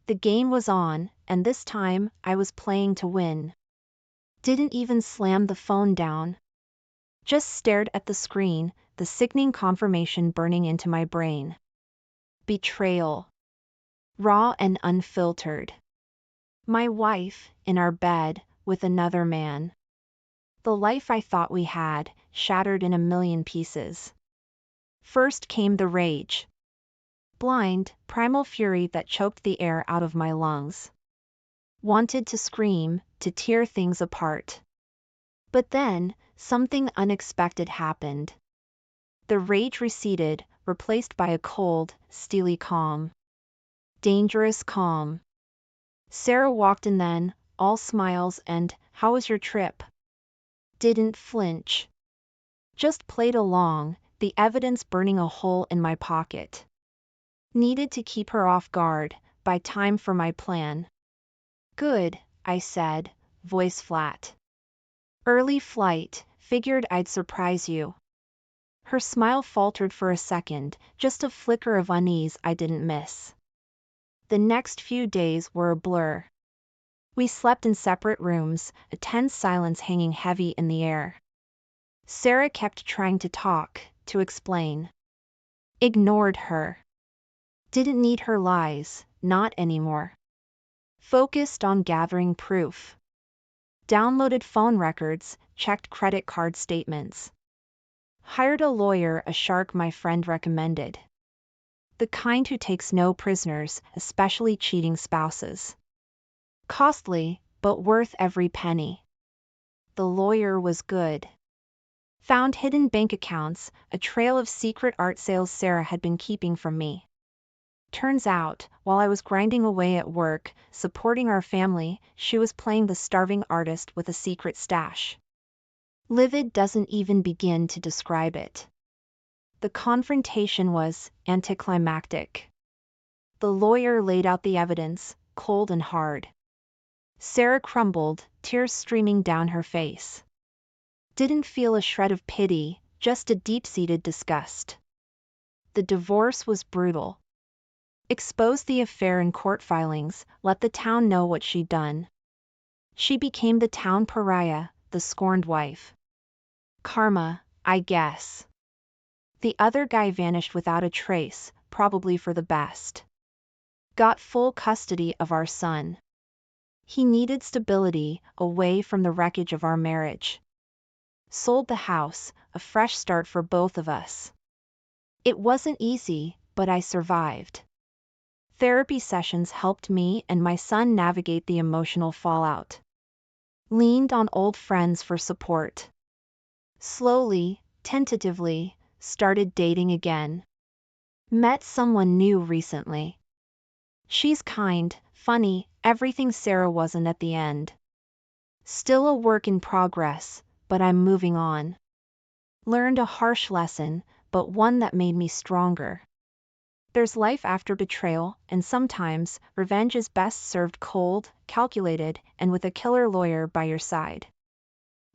The game was on, and this time, I was playing to win. Didn't even slam the phone down. Just stared at the screen, the sickening confirmation burning into my brain. Betrayal. Raw and unfiltered. My wife, in our bed, with another man. The life I thought we had, shattered in a million pieces. First came the rage. Blind, primal fury that choked the air out of my lungs. Wanted to scream, to tear things apart. But then, something unexpected happened. The rage receded, replaced by a cold, steely calm. Dangerous calm. Sarah walked in then, all smiles and, "How was your trip?" Didn't flinch. Just played along, the evidence burning a hole in my pocket. Needed to keep her off guard, buy time for my plan. Good, I said, voice flat. Early flight, figured I'd surprise you. Her smile faltered for a second, just a flicker of unease I didn't miss. The next few days were a blur. We slept in separate rooms, a tense silence hanging heavy in the air. Sarah kept trying to talk, to explain. Ignored her. Didn't need her lies, not anymore. Focused on gathering proof. Downloaded phone records, checked credit card statements. Hired a lawyer, a shark my friend recommended. The kind who takes no prisoners, especially cheating spouses. Costly, but worth every penny. The lawyer was good. Found hidden bank accounts, a trail of secret art sales Sarah had been keeping from me. Turns out, while I was grinding away at work, supporting our family, she was playing the starving artist with a secret stash. Livid doesn't even begin to describe it. The confrontation was anticlimactic. The lawyer laid out the evidence, cold and hard. Sarah crumbled, tears streaming down her face. Didn't feel a shred of pity, just a deep-seated disgust. The divorce was brutal. Exposed the affair in court filings, let the town know what she'd done. She became the town pariah, the scorned wife. Karma, I guess. The other guy vanished without a trace, probably for the best. Got full custody of our son. He needed stability, away from the wreckage of our marriage. Sold the house, a fresh start for both of us. It wasn't easy, but I survived. Therapy sessions helped me and my son navigate the emotional fallout. Leaned on old friends for support. Slowly, tentatively, started dating again. Met someone new recently. She's kind, funny, everything Sarah wasn't at the end. Still a work in progress, but I'm moving on. Learned a harsh lesson, but one that made me stronger. There's life after betrayal, and sometimes, revenge is best served cold, calculated, and with a killer lawyer by your side.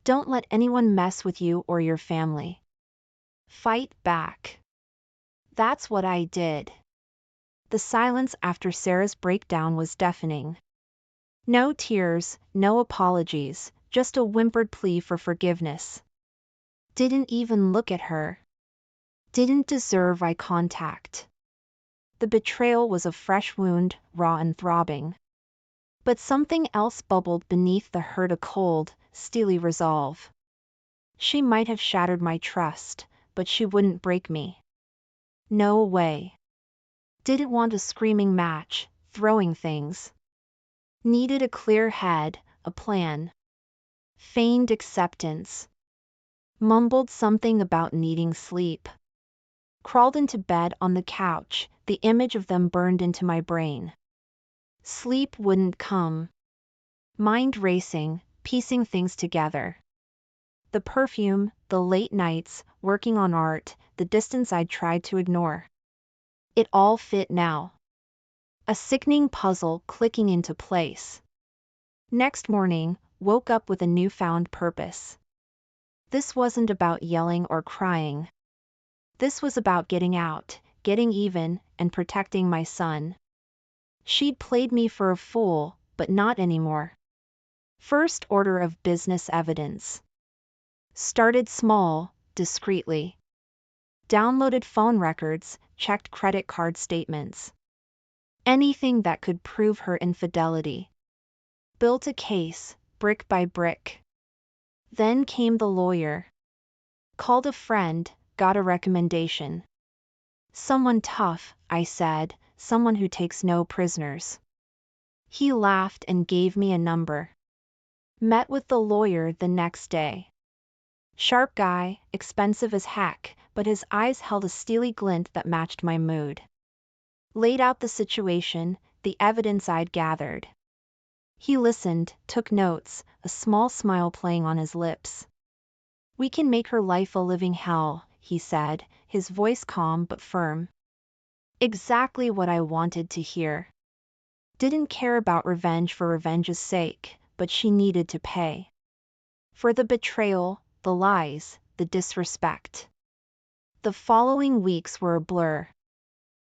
Don't let anyone mess with you or your family. Fight back. That's what I did. The silence after Sarah's breakdown was deafening. No tears, no apologies, just a whimpered plea for forgiveness. Didn't even look at her. Didn't deserve eye contact. The betrayal was a fresh wound, raw and throbbing. But something else bubbled beneath the hurt, a cold, steely resolve. She might have shattered my trust, but she wouldn't break me. No way. Didn't want a screaming match, throwing things. Needed a clear head, a plan. Feigned acceptance. Mumbled something about needing sleep. Crawled into bed on the couch, the image of them burned into my brain. Sleep wouldn't come. Mind racing, piecing things together. The perfume, the late nights, working on art, the distance I'd tried to ignore. It all fit now. A sickening puzzle clicking into place. Next morning, woke up with a newfound purpose. This wasn't about yelling or crying. This was about getting out, getting even, and protecting my son. She'd played me for a fool, but not anymore. First order of business evidence. Started small, discreetly. Downloaded phone records, checked credit card statements. Anything that could prove her infidelity. Built a case, brick by brick. Then came the lawyer. Called a friend, got a recommendation. Someone tough, I said, someone who takes no prisoners. He laughed and gave me a number. Met with the lawyer the next day. Sharp guy, expensive as heck, but his eyes held a steely glint that matched my mood. Laid out the situation, the evidence I'd gathered. He listened, took notes, a small smile playing on his lips. We can make her life a living hell, he said, his voice calm but firm. Exactly what I wanted to hear. Didn't care about revenge for revenge's sake, but she needed to pay. For the betrayal, the lies, the disrespect. The following weeks were a blur.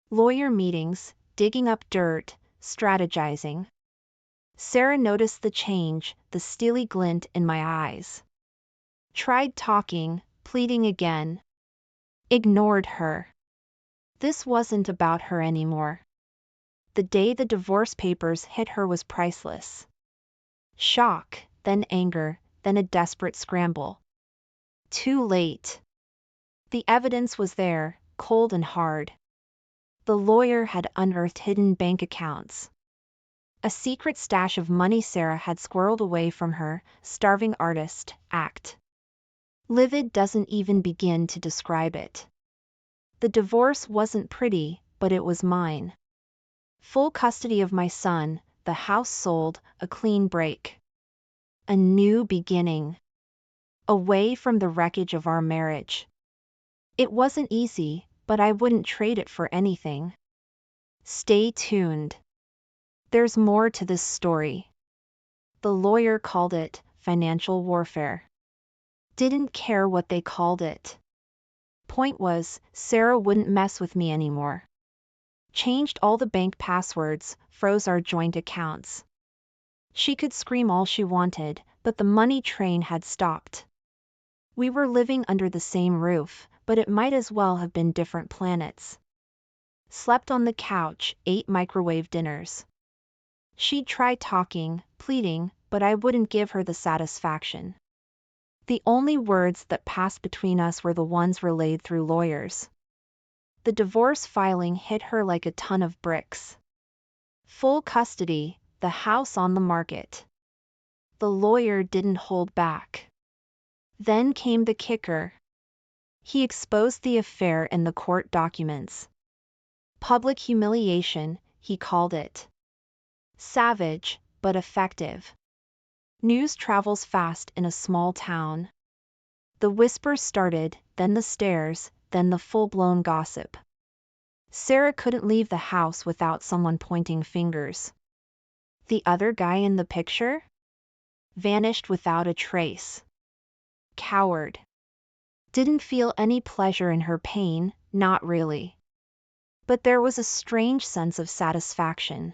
Lawyer meetings, digging up dirt, strategizing. Sarah noticed the change, the steely glint in my eyes. Tried talking, pleading again. Ignored her. This wasn't about her anymore. The day the divorce papers hit her was priceless. Shock, then anger, then a desperate scramble. Too late. The evidence was there, cold and hard. The lawyer had unearthed hidden bank accounts. A secret stash of money Sarah had squirreled away from her, starving artist, act. Livid doesn't even begin to describe it. The divorce wasn't pretty, but it was mine. Full custody of my son, the house sold, a clean break. A new beginning. Away from the wreckage of our marriage. It wasn't easy, but I wouldn't trade it for anything. Stay tuned. There's more to this story. The lawyer called it financial warfare. Didn't care what they called it. Point was, Sarah wouldn't mess with me anymore. Changed all the bank passwords, froze our joint accounts. She could scream all she wanted, but the money train had stopped. We were living under the same roof, but it might as well have been different planets. Slept on the couch, ate microwave dinners. She'd try talking, pleading, but I wouldn't give her the satisfaction. The only words that passed between us were the ones relayed through lawyers. The divorce filing hit her like a ton of bricks. Full custody, the house on the market. The lawyer didn't hold back. Then came the kicker. He exposed the affair in the court documents. Public humiliation, he called it. Savage, but effective. News travels fast in a small town. The whispers started, then the stares, then the full-blown gossip. Sarah couldn't leave the house without someone pointing fingers. The other guy in the picture? Vanished without a trace. Coward. Didn't feel any pleasure in her pain, not really. But there was a strange sense of satisfaction.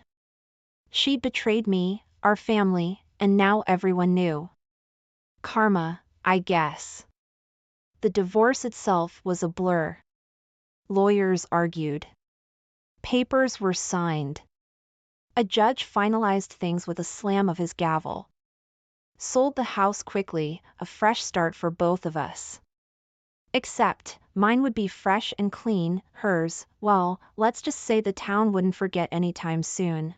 She'd betrayed me, our family, and now everyone knew. Karma, I guess. The divorce itself was a blur. Lawyers argued. Papers were signed. A judge finalized things with a slam of his gavel. Sold the house quickly, a fresh start for both of us. Except, mine would be fresh and clean, hers, well, let's just say the town wouldn't forget anytime soon.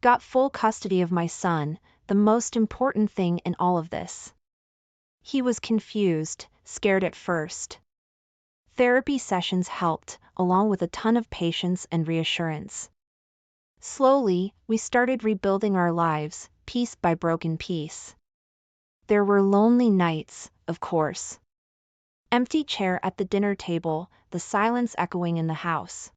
Got full custody of my son, the most important thing in all of this. He was confused, scared at first. Therapy sessions helped, along with a ton of patience and reassurance. Slowly, we started rebuilding our lives, piece by broken piece. There were lonely nights, of course. Empty chair at the dinner table, the silence echoing in the house.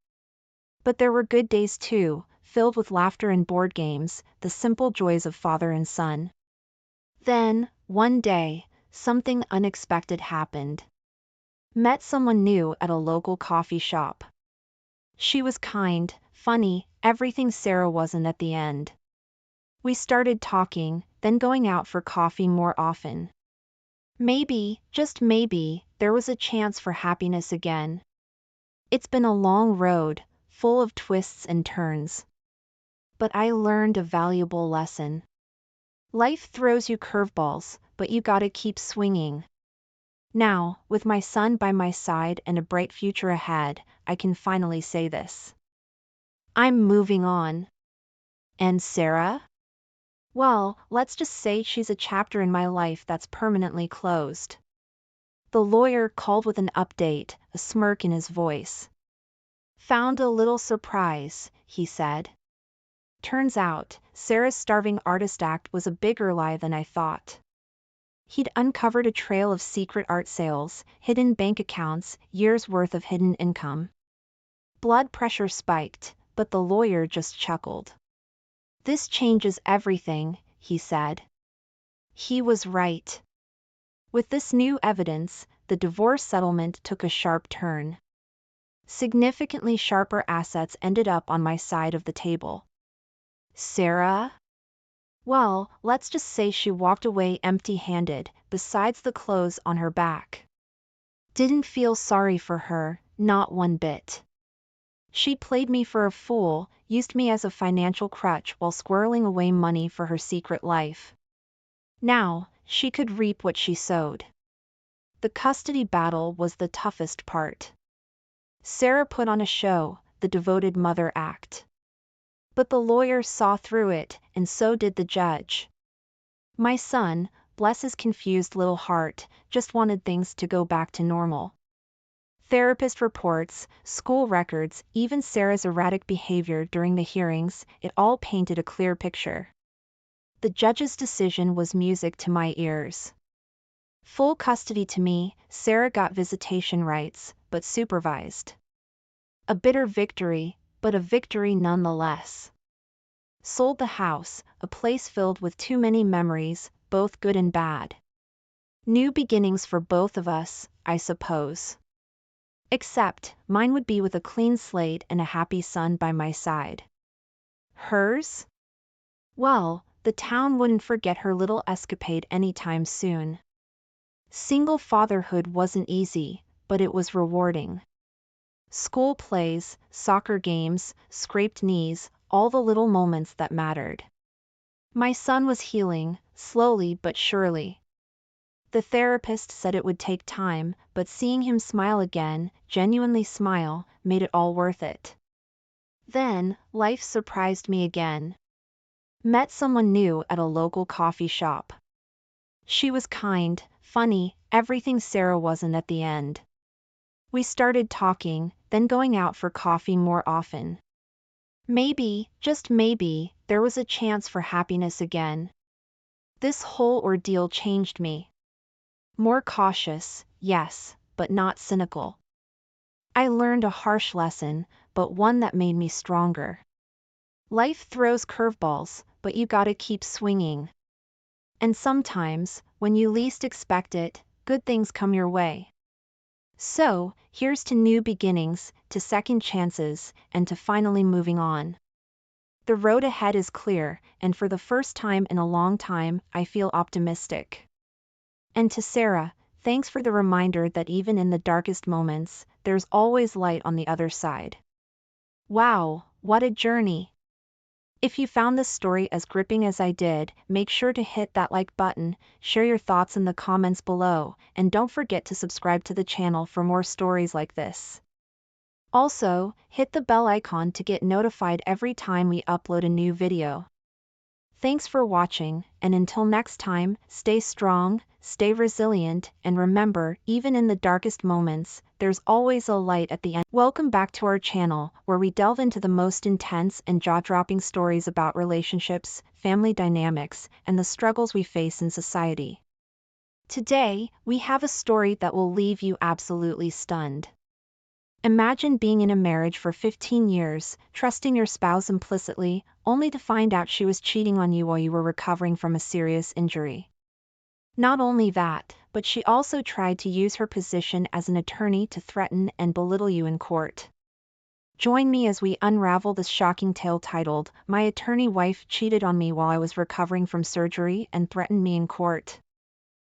But there were good days too, filled with laughter and board games, the simple joys of father and son. Then, one day, something unexpected happened. Met someone new at a local coffee shop. She was kind, funny, everything Sarah wasn't at the end. We started talking, then going out for coffee more often. Maybe, just maybe, there was a chance for happiness again. It's been a long road, full of twists and turns. But I learned a valuable lesson. Life throws you curveballs, but you gotta keep swinging. Now, with my son by my side and a bright future ahead, I can finally say this. I'm moving on. And Sarah? Well, let's just say she's a chapter in my life that's permanently closed. The lawyer called with an update, a smirk in his voice. Found a little surprise, he said. Turns out, Sarah's starving artist act was a bigger lie than I thought. He'd uncovered a trail of secret art sales, hidden bank accounts, years' worth of hidden income. Blood pressure spiked, but the lawyer just chuckled. This changes everything, he said. He was right. With this new evidence, the divorce settlement took a sharp turn. Significantly sharper assets ended up on my side of the table. Sarah? Well, let's just say she walked away empty-handed, besides the clothes on her back. Didn't feel sorry for her, not one bit. She played me for a fool, used me as a financial crutch while squirreling away money for her secret life. Now, she could reap what she sowed. The custody battle was the toughest part. Sarah put on a show, the devoted mother act. But the lawyer saw through it, and so did the judge. My son, bless his confused little heart, just wanted things to go back to normal. Therapist reports, school records, even Sarah's erratic behavior during the hearings, it all painted a clear picture. The judge's decision was music to my ears. Full custody to me, Sarah got visitation rights, but supervised. A bitter victory, but a victory nonetheless. Sold the house, a place filled with too many memories, both good and bad. New beginnings for both of us, I suppose. Except, mine would be with a clean slate and a happy son by my side. Hers? Well, the town wouldn't forget her little escapade anytime soon. Single fatherhood wasn't easy, but it was rewarding. School plays, soccer games, scraped knees, all the little moments that mattered. My son was healing, slowly but surely. The therapist said it would take time, but seeing him smile again, genuinely smile, made it all worth it. Then, life surprised me again. Met someone new at a local coffee shop. She was kind, funny, everything Sarah wasn't at the end. We started talking, then going out for coffee more often. Maybe, just maybe, there was a chance for happiness again. This whole ordeal changed me. More cautious, yes, but not cynical. I learned a harsh lesson, but one that made me stronger. Life throws curveballs, but you gotta keep swinging. And sometimes, when you least expect it, good things come your way. So, here's to new beginnings, to second chances, and to finally moving on. The road ahead is clear, and for the first time in a long time, I feel optimistic. And to Sarah, thanks for the reminder that even in the darkest moments, there's always light on the other side. Wow, what a journey! If you found this story as gripping as I did, make sure to hit that like button, share your thoughts in the comments below, and don't forget to subscribe to the channel for more stories like this. Also, hit the bell icon to get notified every time we upload a new video. Thanks for watching, and until next time, stay strong, stay resilient, and remember, even in the darkest moments, there's always a light at the end. Welcome back to our channel, where we delve into the most intense and jaw-dropping stories about relationships, family dynamics, and the struggles we face in society. Today, we have a story that will leave you absolutely stunned. Imagine being in a marriage for 15 years, trusting your spouse implicitly, only to find out she was cheating on you while you were recovering from a serious injury. Not only that, but she also tried to use her position as an attorney to threaten and belittle you in court. Join me as we unravel this shocking tale titled, "My Attorney Wife Cheated on Me While I Was Recovering from Surgery and Threatened Me in Court."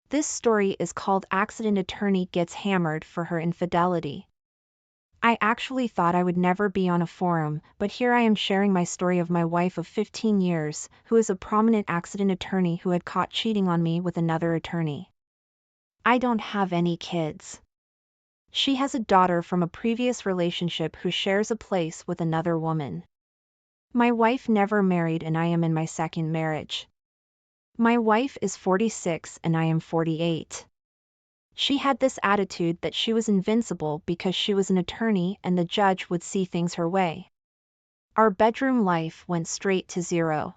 This story is called "Accident Attorney Gets Hammered for Her Infidelity." I actually thought I would never be on a forum, but here I am sharing my story of my wife of 15 years, who is a prominent accident attorney who had caught cheating on me with another attorney. I don't have any kids. She has a daughter from a previous relationship who shares a place with another woman. My wife never married and I am in my second marriage. My wife is 46 and I am 48. She had this attitude that she was invincible because she was an attorney and the judge would see things her way. Our bedroom life went straight to zero.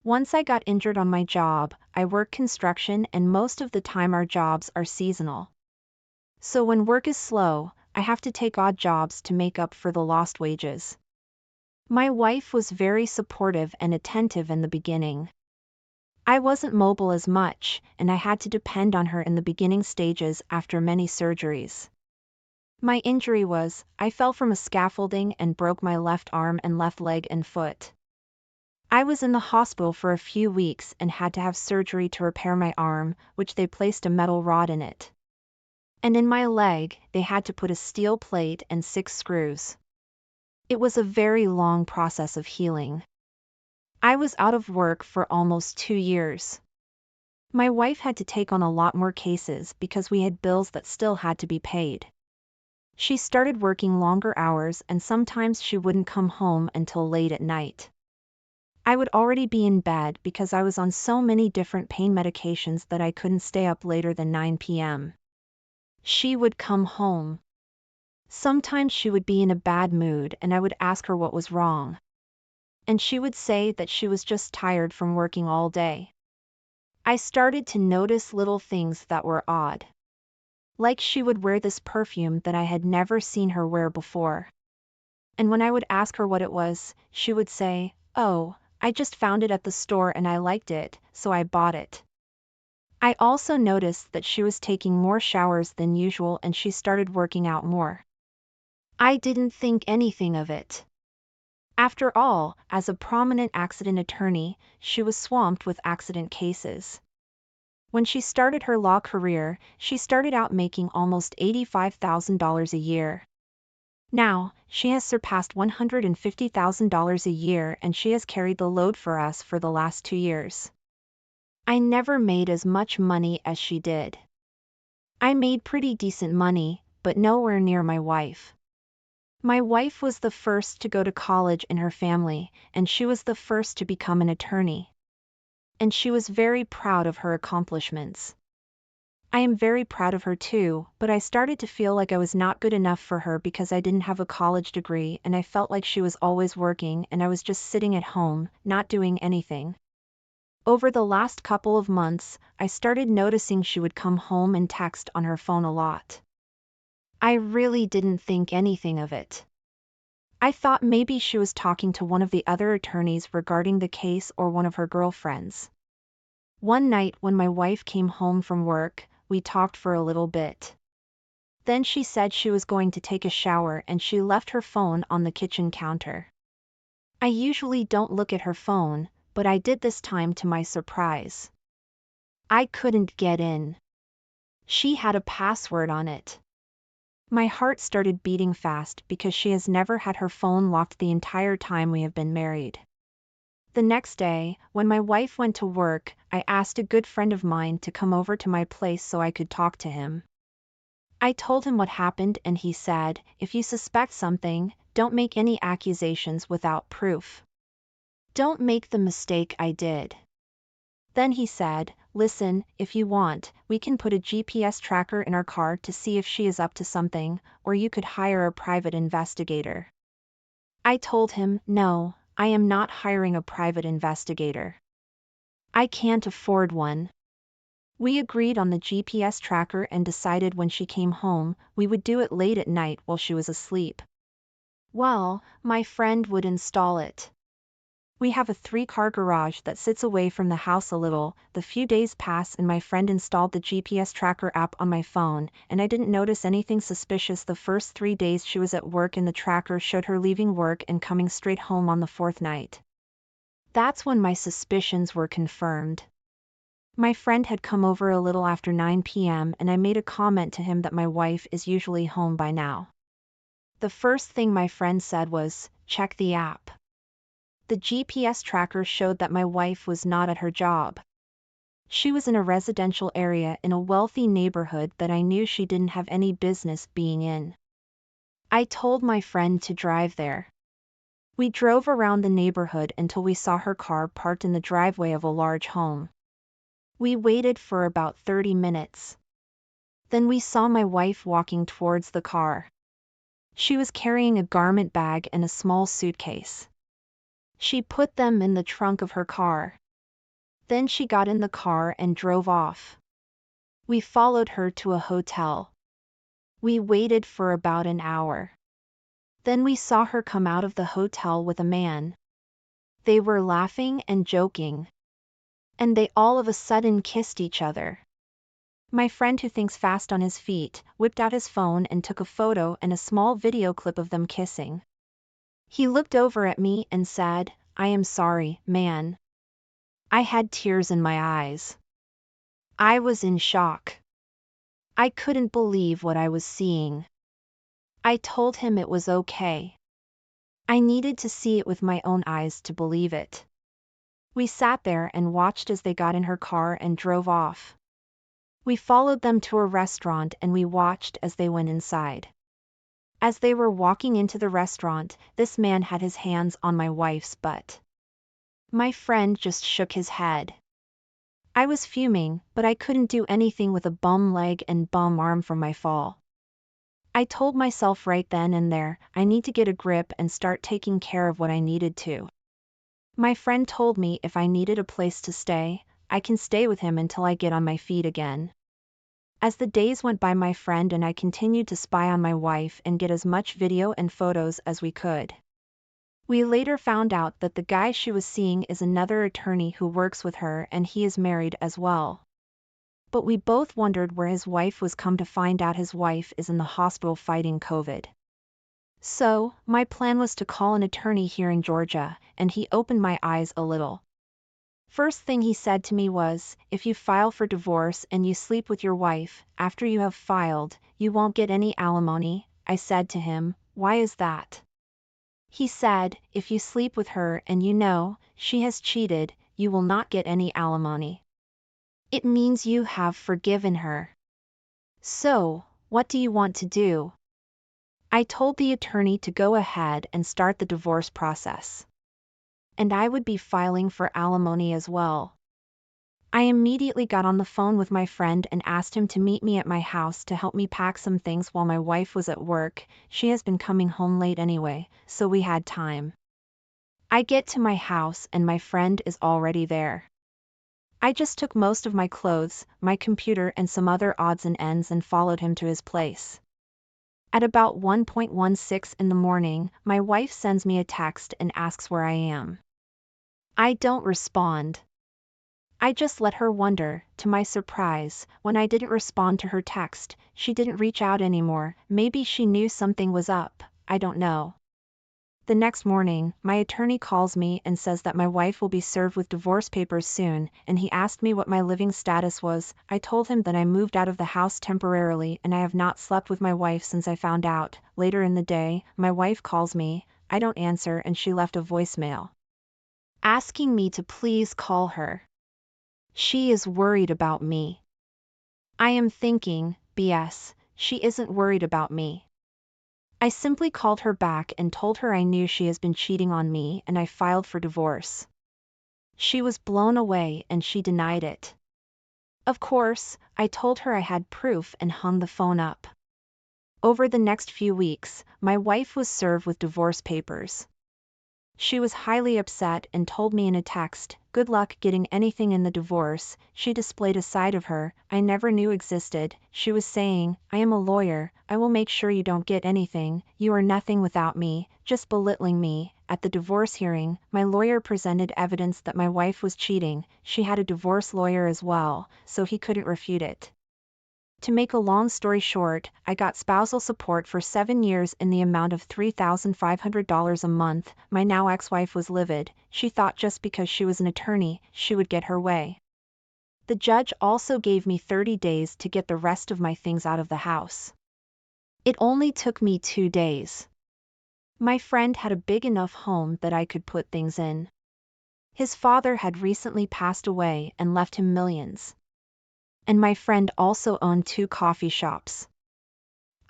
Once I got injured on my job, I work construction and most of the time our jobs are seasonal. So when work is slow, I have to take odd jobs to make up for the lost wages. My wife was very supportive and attentive in the beginning. I wasn't mobile as much, and I had to depend on her in the beginning stages after many surgeries. My injury was, I fell from a scaffolding and broke my left arm and left leg and foot. I was in the hospital for a few weeks and had to have surgery to repair my arm, which they placed a metal rod in it. And in my leg, they had to put a steel plate and 6 screws. It was a very long process of healing. I was out of work for almost 2 years. My wife had to take on a lot more cases because we had bills that still had to be paid. She started working longer hours and sometimes she wouldn't come home until late at night. I would already be in bed because I was on so many different pain medications that I couldn't stay up later than 9 p.m. She would come home. Sometimes she would be in a bad mood and I would ask her what was wrong. And she would say that she was just tired from working all day. I started to notice little things that were odd. Like she would wear this perfume that I had never seen her wear before. And when I would ask her what it was, she would say, "Oh, I just found it at the store and I liked it, so I bought it." I also noticed that she was taking more showers than usual and she started working out more. I didn't think anything of it. After all, as a prominent accident attorney, she was swamped with accident cases. When she started her law career, she started out making almost $85,000 a year. Now, she has surpassed $150,000 a year, and she has carried the load for us for the last 2 years. I never made as much money as she did. I made pretty decent money, but nowhere near my wife. My wife was the first to go to college in her family, and she was the first to become an attorney. And she was very proud of her accomplishments. I am very proud of her too, but I started to feel like I was not good enough for her because I didn't have a college degree, and I felt like she was always working and I was just sitting at home, not doing anything. Over the last couple of months, I started noticing she would come home and text on her phone a lot. I really didn't think anything of it. I thought maybe she was talking to one of the other attorneys regarding the case or one of her girlfriends. One night when my wife came home from work, we talked for a little bit. Then she said she was going to take a shower and she left her phone on the kitchen counter. I usually don't look at her phone, but I did this time to my surprise. I couldn't get in. She had a password on it. My heart started beating fast because she has never had her phone locked the entire time we have been married. The next day, when my wife went to work, I asked a good friend of mine to come over to my place so I could talk to him. I told him what happened and he said, "If you suspect something, don't make any accusations without proof. Don't make the mistake I did." Then he said, "Listen, if you want, we can put a GPS tracker in our car to see if she is up to something, or you could hire a private investigator." I told him, "No, I am not hiring a private investigator. I can't afford one." We agreed on the GPS tracker and decided when she came home, we would do it late at night while she was asleep. Well, my friend would install it. We have a 3-car garage that sits away from the house a little. The few days pass and my friend installed the GPS tracker app on my phone, and I didn't notice anything suspicious the first 3 days she was at work, and the tracker showed her leaving work and coming straight home on the 4th night. That's when my suspicions were confirmed. My friend had come over a little after 9 p.m. and I made a comment to him that my wife is usually home by now. The first thing my friend said was, "Check the app." The GPS tracker showed that my wife was not at her job. She was in a residential area in a wealthy neighborhood that I knew she didn't have any business being in. I told my friend to drive there. We drove around the neighborhood until we saw her car parked in the driveway of a large home. We waited for about 30 minutes. Then we saw my wife walking towards the car. She was carrying a garment bag and a small suitcase. She put them in the trunk of her car. Then she got in the car and drove off. We followed her to a hotel. We waited for about an hour. Then we saw her come out of the hotel with a man. They were laughing and joking. And they all of a sudden kissed each other. My friend, who thinks fast on his feet, whipped out his phone and took a photo and a small video clip of them kissing. He looked over at me and said, "I am sorry, man." I had tears in my eyes. I was in shock. I couldn't believe what I was seeing. I told him it was okay. I needed to see it with my own eyes to believe it. We sat there and watched as they got in her car and drove off. We followed them to a restaurant and we watched as they went inside. As they were walking into the restaurant, this man had his hands on my wife's butt. My friend just shook his head. I was fuming, but I couldn't do anything with a bum leg and bum arm from my fall. I told myself right then and there, I need to get a grip and start taking care of what I needed to. My friend told me if I needed a place to stay, I can stay with him until I get on my feet again. As the days went by, my friend and I continued to spy on my wife and get as much video and photos as we could. We later found out that the guy she was seeing is another attorney who works with her, and he is married as well. But we both wondered where his wife was. Come to find out, his wife is in the hospital fighting COVID. So, my plan was to call an attorney here in Georgia, and he opened my eyes a little. First thing he said to me was, if you file for divorce and you sleep with your wife, after you have filed, you won't get any alimony. I said to him, why is that? He said, if you sleep with her and you know she has cheated, you will not get any alimony. It means you have forgiven her. So, what do you want to do? I told the attorney to go ahead and start the divorce process. And I would be filing for alimony as well. I immediately got on the phone with my friend and asked him to meet me at my house to help me pack some things while my wife was at work. She has been coming home late anyway, so we had time. I get to my house and my friend is already there. I just took most of my clothes, my computer and some other odds and ends and followed him to his place. At about 1:16 in the morning, my wife sends me a text and asks where I am. I don't respond. I just let her wonder. To my surprise, when I didn't respond to her text, she didn't reach out anymore. Maybe she knew something was up, I don't know. The next morning, my attorney calls me and says that my wife will be served with divorce papers soon, and he asked me what my living status was. I told him that I moved out of the house temporarily and I have not slept with my wife since I found out. Later in the day, my wife calls me, I don't answer and she left a voicemail asking me to please call her. She is worried about me. I am thinking, BS, she isn't worried about me. I simply called her back and told her I knew she has been cheating on me and I filed for divorce. She was blown away and she denied it. Of course, I told her I had proof and hung the phone up. Over the next few weeks, my wife was served with divorce papers. She was highly upset and told me in a text, good luck getting anything in the divorce. She displayed a side of her I never knew existed. She was saying, I am a lawyer, I will make sure you don't get anything, you are nothing without me, just belittling me. At the divorce hearing, my lawyer presented evidence that my wife was cheating. She had a divorce lawyer as well, so he couldn't refute it. To make a long story short, I got spousal support for 7 years in the amount of $3,500 a month. My now ex-wife was livid. She thought just because she was an attorney, she would get her way. The judge also gave me 30 days to get the rest of my things out of the house. It only took me 2 days. My friend had a big enough home that I could put things in. His father had recently passed away and left him millions. And my friend also owned 2 coffee shops.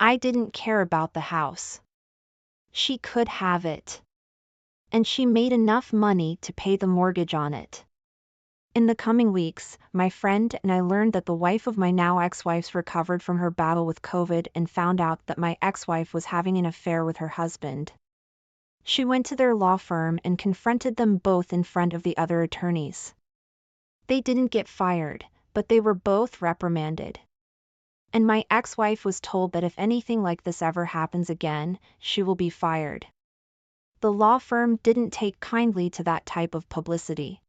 I didn't care about the house. She could have it. And she made enough money to pay the mortgage on it. In the coming weeks, my friend and I learned that the wife of my now ex-wife recovered from her battle with COVID and found out that my ex-wife was having an affair with her husband. She went to their law firm and confronted them both in front of the other attorneys. They didn't get fired, but they were both reprimanded. And my ex-wife was told that if anything like this ever happens again, she will be fired. The law firm didn't take kindly to that type of publicity.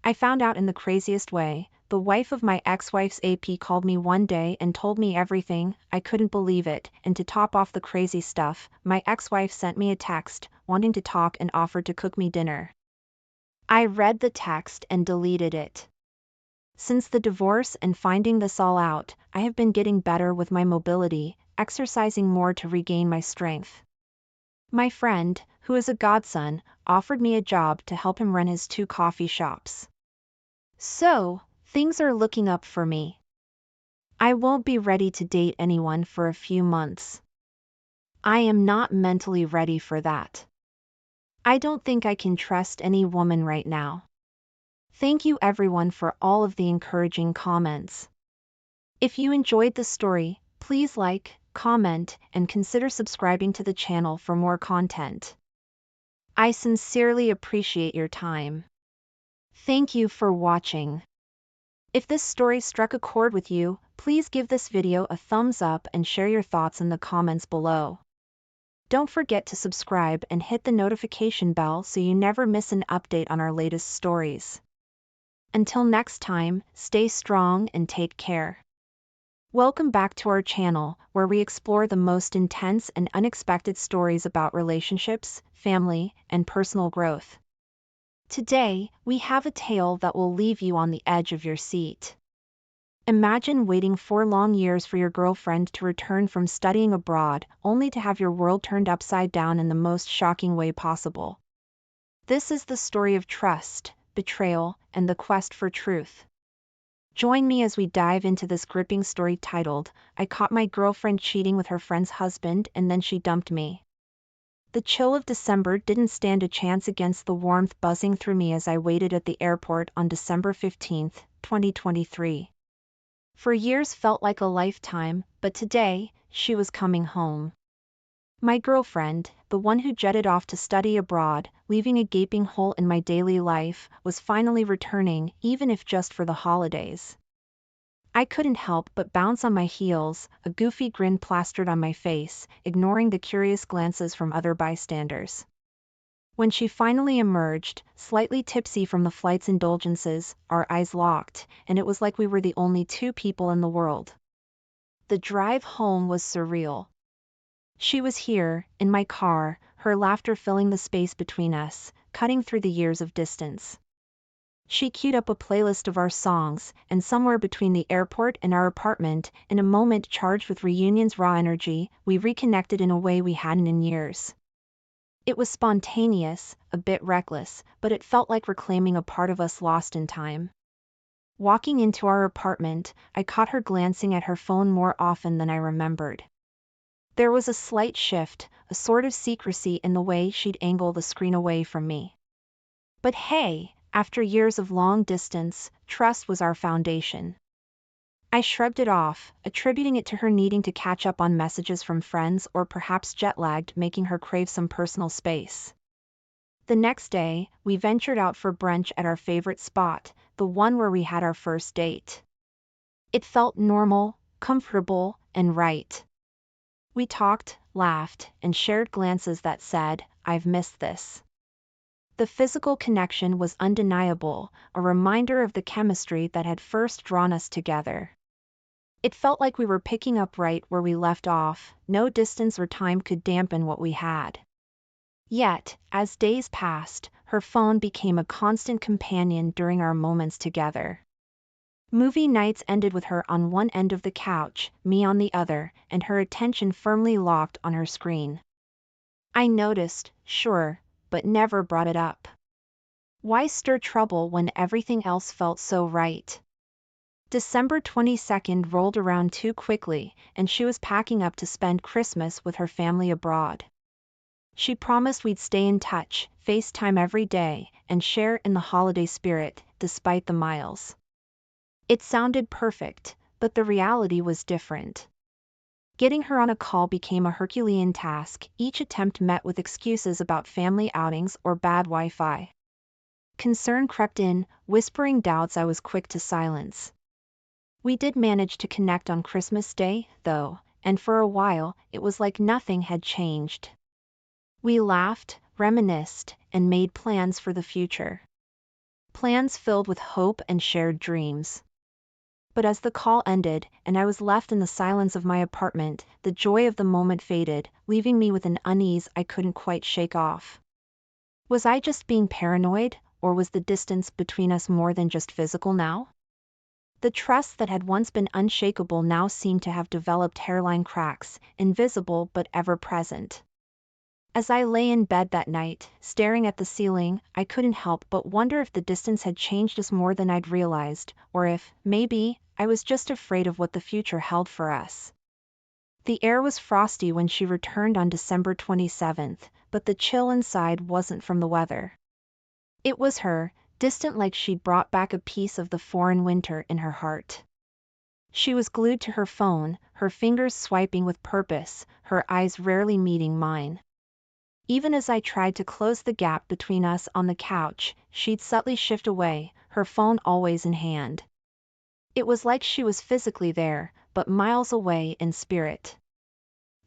I found out in the craziest way. The wife of my ex-wife's AP called me one day and told me everything. I couldn't believe it, and to top off the crazy stuff, my ex-wife sent me a text, wanting to talk and offered to cook me dinner. I read the text and deleted it. Since the divorce and finding this all out, I have been getting better with my mobility, exercising more to regain my strength. My friend, who is a godson, offered me a job to help him run his 2 coffee shops. So, things are looking up for me. I won't be ready to date anyone for a few months. I am not mentally ready for that. I don't think I can trust any woman right now. Thank you everyone for all of the encouraging comments. If you enjoyed the story, please like, comment, and consider subscribing to the channel for more content. I sincerely appreciate your time. Thank you for watching. If this story struck a chord with you, please give this video a thumbs up and share your thoughts in the comments below. Don't forget to subscribe and hit the notification bell so you never miss an update on our latest stories. Until next time, stay strong and take care. Welcome back to our channel, where we explore the most intense and unexpected stories about relationships, family, and personal growth. Today, we have a tale that will leave you on the edge of your seat. Imagine waiting 4 long years for your girlfriend to return from studying abroad, only to have your world turned upside down in the most shocking way possible. This is the story of trust, betrayal, and the quest for truth. Join me as we dive into this gripping story titled, "I Caught My Girlfriend Cheating with Her Friend's Husband and Then She Dumped Me." The chill of December didn't stand a chance against the warmth buzzing through me as I waited at the airport on December 15, 2023. For years felt like a lifetime, but today, she was coming home. My girlfriend, the one who jetted off to study abroad, leaving a gaping hole in my daily life, was finally returning, even if just for the holidays. I couldn't help but bounce on my heels, a goofy grin plastered on my face, ignoring the curious glances from other bystanders. When she finally emerged, slightly tipsy from the flight's indulgences, our eyes locked, and it was like we were the only two people in the world. The drive home was surreal. She was here, in my car, her laughter filling the space between us, cutting through the years of distance. She queued up a playlist of our songs, and somewhere between the airport and our apartment, in a moment charged with reunion's raw energy, we reconnected in a way we hadn't in years. It was spontaneous, a bit reckless, but it felt like reclaiming a part of us lost in time. Walking into our apartment, I caught her glancing at her phone more often than I remembered. There was a slight shift, a sort of secrecy in the way she'd angle the screen away from me. But hey, after years of long distance, trust was our foundation. I shrugged it off, attributing it to her needing to catch up on messages from friends or perhaps jet-lagged, making her crave some personal space. The next day, we ventured out for brunch at our favorite spot, the one where we had our first date. It felt normal, comfortable, and right. We talked, laughed, and shared glances that said, "I've missed this." The physical connection was undeniable, a reminder of the chemistry that had first drawn us together. It felt like we were picking up right where we left off, no distance or time could dampen what we had. Yet, as days passed, her phone became a constant companion during our moments together. Movie nights ended with her on one end of the couch, me on the other, and her attention firmly locked on her screen. I noticed, sure, but never brought it up. Why stir trouble when everything else felt so right? December 22nd rolled around too quickly, and she was packing up to spend Christmas with her family abroad. She promised we'd stay in touch, FaceTime every day, and share in the holiday spirit, despite the miles. It sounded perfect, but the reality was different. Getting her on a call became a Herculean task, each attempt met with excuses about family outings or bad Wi-Fi. Concern crept in, whispering doubts I was quick to silence. We did manage to connect on Christmas Day, though, and for a while, it was like nothing had changed. We laughed, reminisced, and made plans for the future. Plans filled with hope and shared dreams. But as the call ended, and I was left in the silence of my apartment, the joy of the moment faded, leaving me with an unease I couldn't quite shake off. Was I just being paranoid, or was the distance between us more than just physical now? The trust that had once been unshakable now seemed to have developed hairline cracks, invisible but ever present. As I lay in bed that night, staring at the ceiling, I couldn't help but wonder if the distance had changed us more than I'd realized, or if, maybe, I was just afraid of what the future held for us. The air was frosty when she returned on December 27th, but the chill inside wasn't from the weather. It was her, distant like she'd brought back a piece of the foreign winter in her heart. She was glued to her phone, her fingers swiping with purpose, her eyes rarely meeting mine. Even as I tried to close the gap between us on the couch, she'd subtly shift away, her phone always in hand. It was like she was physically there, but miles away in spirit.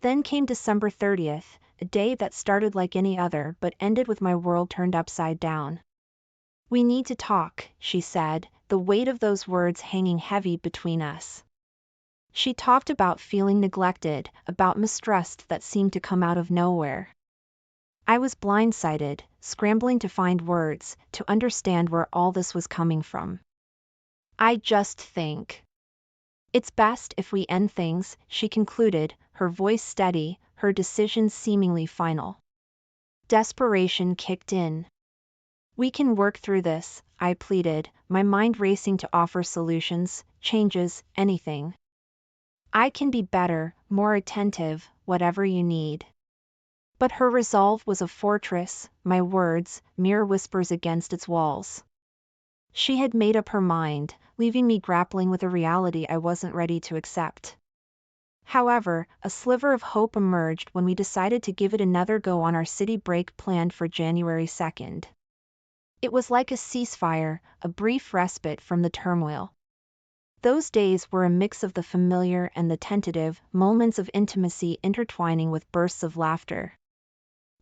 Then came December 30th, a day that started like any other but ended with my world turned upside down. "We need to talk," she said, the weight of those words hanging heavy between us. She talked about feeling neglected, about mistrust that seemed to come out of nowhere. I was blindsided, scrambling to find words, to understand where all this was coming from. I just think it's best if we end things, she concluded, her voice steady, her decisions seemingly final. Desperation kicked in. We can work through this, I pleaded, my mind racing to offer solutions, changes, anything. I can be better, more attentive, whatever you need. But her resolve was a fortress, my words, mere whispers against its walls. She had made up her mind, leaving me grappling with a reality I wasn't ready to accept. However, a sliver of hope emerged when we decided to give it another go on our city break planned for January 2nd. It was like a ceasefire, a brief respite from the turmoil. Those days were a mix of the familiar and the tentative, moments of intimacy intertwining with bursts of laughter.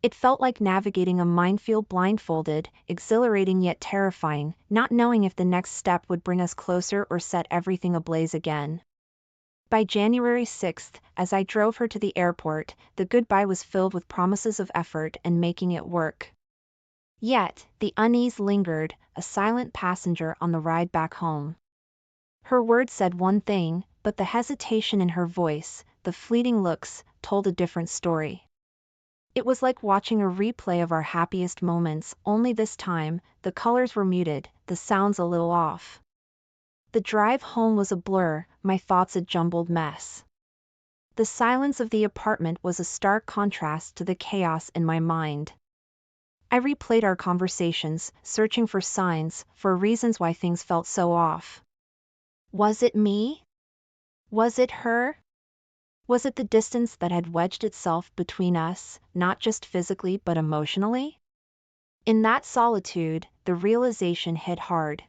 It felt like navigating a minefield blindfolded, exhilarating yet terrifying, not knowing if the next step would bring us closer or set everything ablaze again. By January 6th, as I drove her to the airport, the goodbye was filled with promises of effort and making it work. Yet, the unease lingered, a silent passenger on the ride back home. Her words said one thing, but the hesitation in her voice, the fleeting looks, told a different story. It was like watching a replay of our happiest moments, only this time, the colors were muted, the sounds a little off. The drive home was a blur, my thoughts a jumbled mess. The silence of the apartment was a stark contrast to the chaos in my mind. I replayed our conversations, searching for signs, for reasons why things felt so off. Was it me? Was it her? Was it the distance that had wedged itself between us, not just physically but emotionally? In that solitude, the realization hit hard.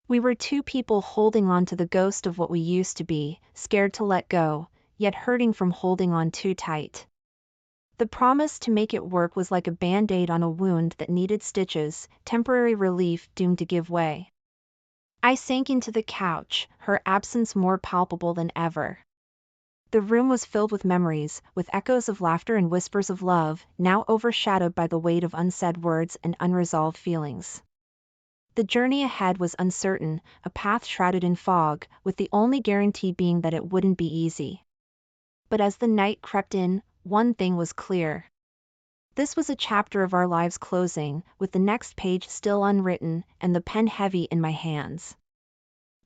We were two people holding on to the ghost of what we used to be, scared to let go, yet hurting from holding on too tight. The promise to make it work was like a band-aid on a wound that needed stitches, temporary relief doomed to give way. I sank into the couch, her absence more palpable than ever. The room was filled with memories, with echoes of laughter and whispers of love, now overshadowed by the weight of unsaid words and unresolved feelings. The journey ahead was uncertain, a path shrouded in fog, with the only guarantee being that it wouldn't be easy. But as the night crept in, one thing was clear. This was a chapter of our lives closing, with the next page still unwritten, and the pen heavy in my hands.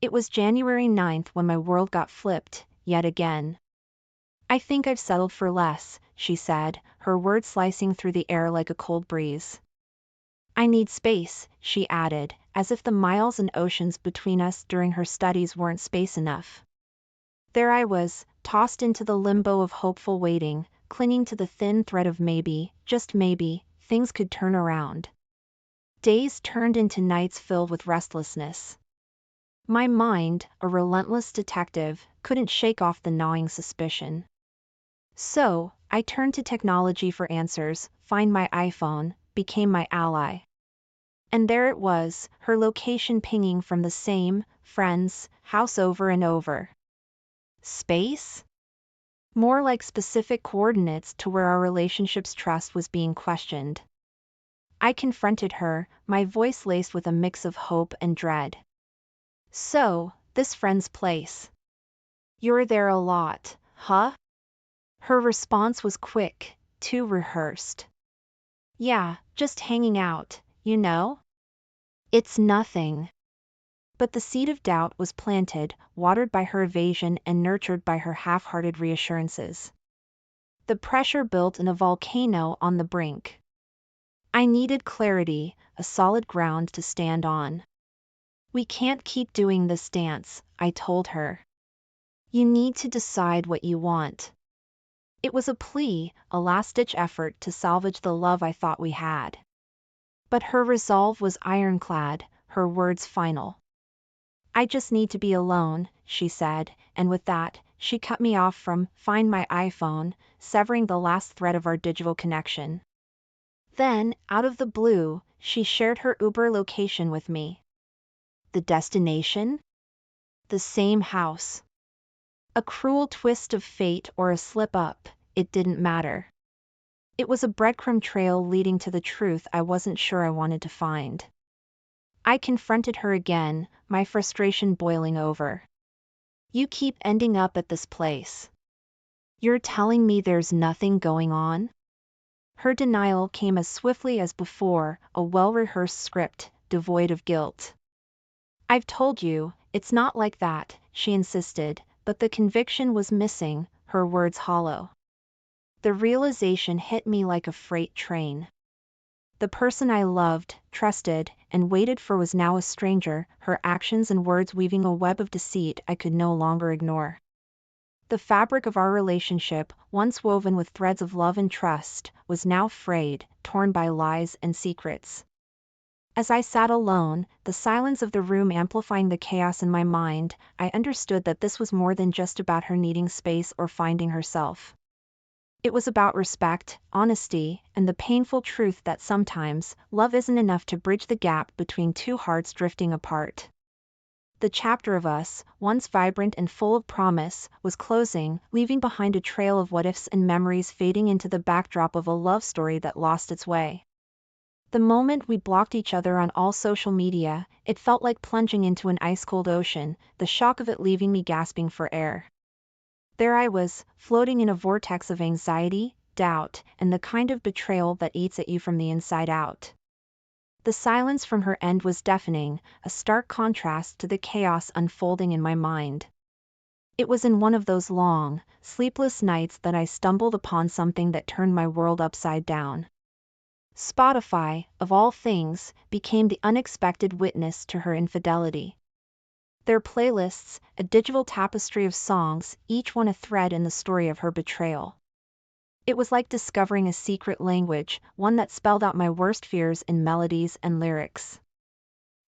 It was January 9th when my world got flipped, yet again. I think I've settled for less, she said, her words slicing through the air like a cold breeze. I need space, she added, as if the miles and oceans between us during her studies weren't space enough. There I was, tossed into the limbo of hopeful waiting, clinging to the thin thread of maybe, just maybe, things could turn around. Days turned into nights filled with restlessness. My mind, a relentless detective, couldn't shake off the gnawing suspicion. So, I turned to technology for answers. Find My iPhone became my ally. And there it was, her location pinging from the same, friend's, house over and over. Space? More like specific coordinates to where our relationship's trust was being questioned. I confronted her, my voice laced with a mix of hope and dread. So, this friend's place. You're there a lot, huh? Her response was quick, too rehearsed. Yeah, just hanging out, you know? It's nothing. But the seed of doubt was planted, watered by her evasion and nurtured by her half-hearted reassurances. The pressure built in a volcano on the brink. I needed clarity, a solid ground to stand on. We can't keep doing this dance, I told her. You need to decide what you want. It was a plea, a last-ditch effort to salvage the love I thought we had. But her resolve was ironclad, her words final. I just need to be alone, she said, and with that, she cut me off from Find My iPhone, severing the last thread of our digital connection. Then, out of the blue, she shared her Uber location with me. The destination? The same house. A cruel twist of fate or a slip-up, it didn't matter. It was a breadcrumb trail leading to the truth I wasn't sure I wanted to find. I confronted her again, my frustration boiling over. You keep ending up at this place. You're telling me there's nothing going on? Her denial came as swiftly as before, a well-rehearsed script, devoid of guilt. I've told you, it's not like that, she insisted, but the conviction was missing, her words hollow. The realization hit me like a freight train. The person I loved, trusted, and waited for was now a stranger, her actions and words weaving a web of deceit I could no longer ignore. The fabric of our relationship, once woven with threads of love and trust, was now frayed, torn by lies and secrets. As I sat alone, the silence of the room amplifying the chaos in my mind, I understood that this was more than just about her needing space or finding herself. It was about respect, honesty, and the painful truth that sometimes, love isn't enough to bridge the gap between two hearts drifting apart. The chapter of us, once vibrant and full of promise, was closing, leaving behind a trail of what-ifs and memories fading into the backdrop of a love story that lost its way. The moment we blocked each other on all social media, it felt like plunging into an ice-cold ocean, the shock of it leaving me gasping for air. There I was, floating in a vortex of anxiety, doubt, and the kind of betrayal that eats at you from the inside out. The silence from her end was deafening, a stark contrast to the chaos unfolding in my mind. It was in one of those long, sleepless nights that I stumbled upon something that turned my world upside down. Spotify, of all things, became the unexpected witness to her infidelity. Their playlists, a digital tapestry of songs, each one a thread in the story of her betrayal. It was like discovering a secret language, one that spelled out my worst fears in melodies and lyrics.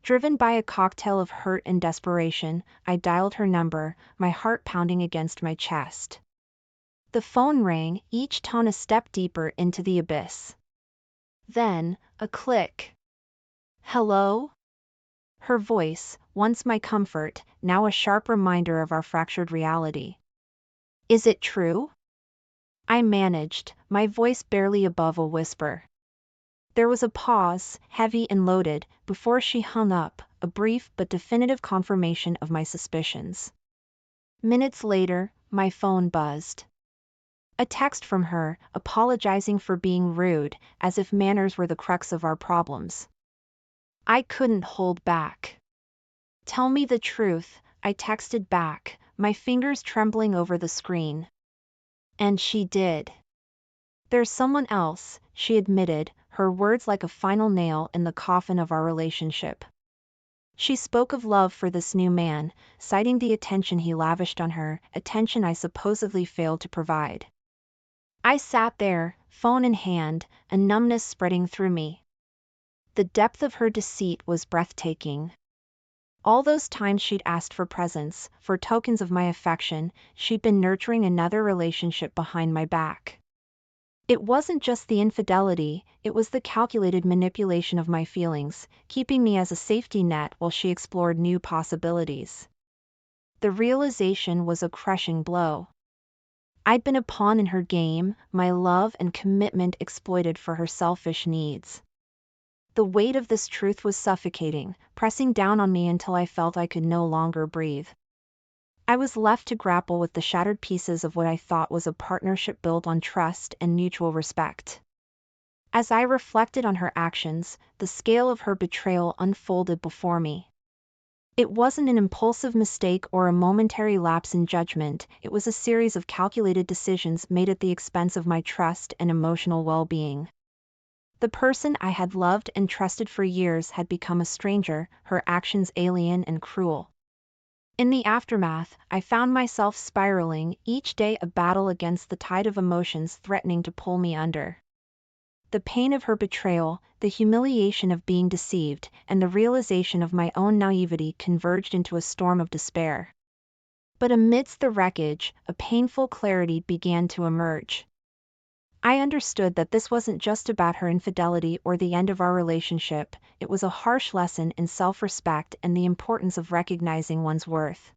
Driven by a cocktail of hurt and desperation, I dialed her number, my heart pounding against my chest. The phone rang, each tone a step deeper into the abyss. Then, a click. Hello? Her voice, once my comfort, now a sharp reminder of our fractured reality. Is it true? I managed, my voice barely above a whisper. There was a pause, heavy and loaded, before she hung up, a brief but definitive confirmation of my suspicions. Minutes later, my phone buzzed. A text from her, apologizing for being rude, as if manners were the crux of our problems. I couldn't hold back. Tell me the truth, I texted back, my fingers trembling over the screen. And she did. There's someone else, she admitted, her words like a final nail in the coffin of our relationship. She spoke of love for this new man, citing the attention he lavished on her, attention I supposedly failed to provide. I sat there, phone in hand, a numbness spreading through me. The depth of her deceit was breathtaking. All those times she'd asked for presents, for tokens of my affection, she'd been nurturing another relationship behind my back. It wasn't just the infidelity, it was the calculated manipulation of my feelings, keeping me as a safety net while she explored new possibilities. The realization was a crushing blow. I'd been a pawn in her game, my love and commitment exploited for her selfish needs. The weight of this truth was suffocating, pressing down on me until I felt I could no longer breathe. I was left to grapple with the shattered pieces of what I thought was a partnership built on trust and mutual respect. As I reflected on her actions, the scale of her betrayal unfolded before me. It wasn't an impulsive mistake or a momentary lapse in judgment, it was a series of calculated decisions made at the expense of my trust and emotional well-being. The person I had loved and trusted for years had become a stranger, her actions alien and cruel. In the aftermath, I found myself spiraling, each day a battle against the tide of emotions threatening to pull me under. The pain of her betrayal, the humiliation of being deceived, and the realization of my own naivety converged into a storm of despair. But amidst the wreckage, a painful clarity began to emerge. I understood that this wasn't just about her infidelity or the end of our relationship, it was a harsh lesson in self-respect and the importance of recognizing one's worth.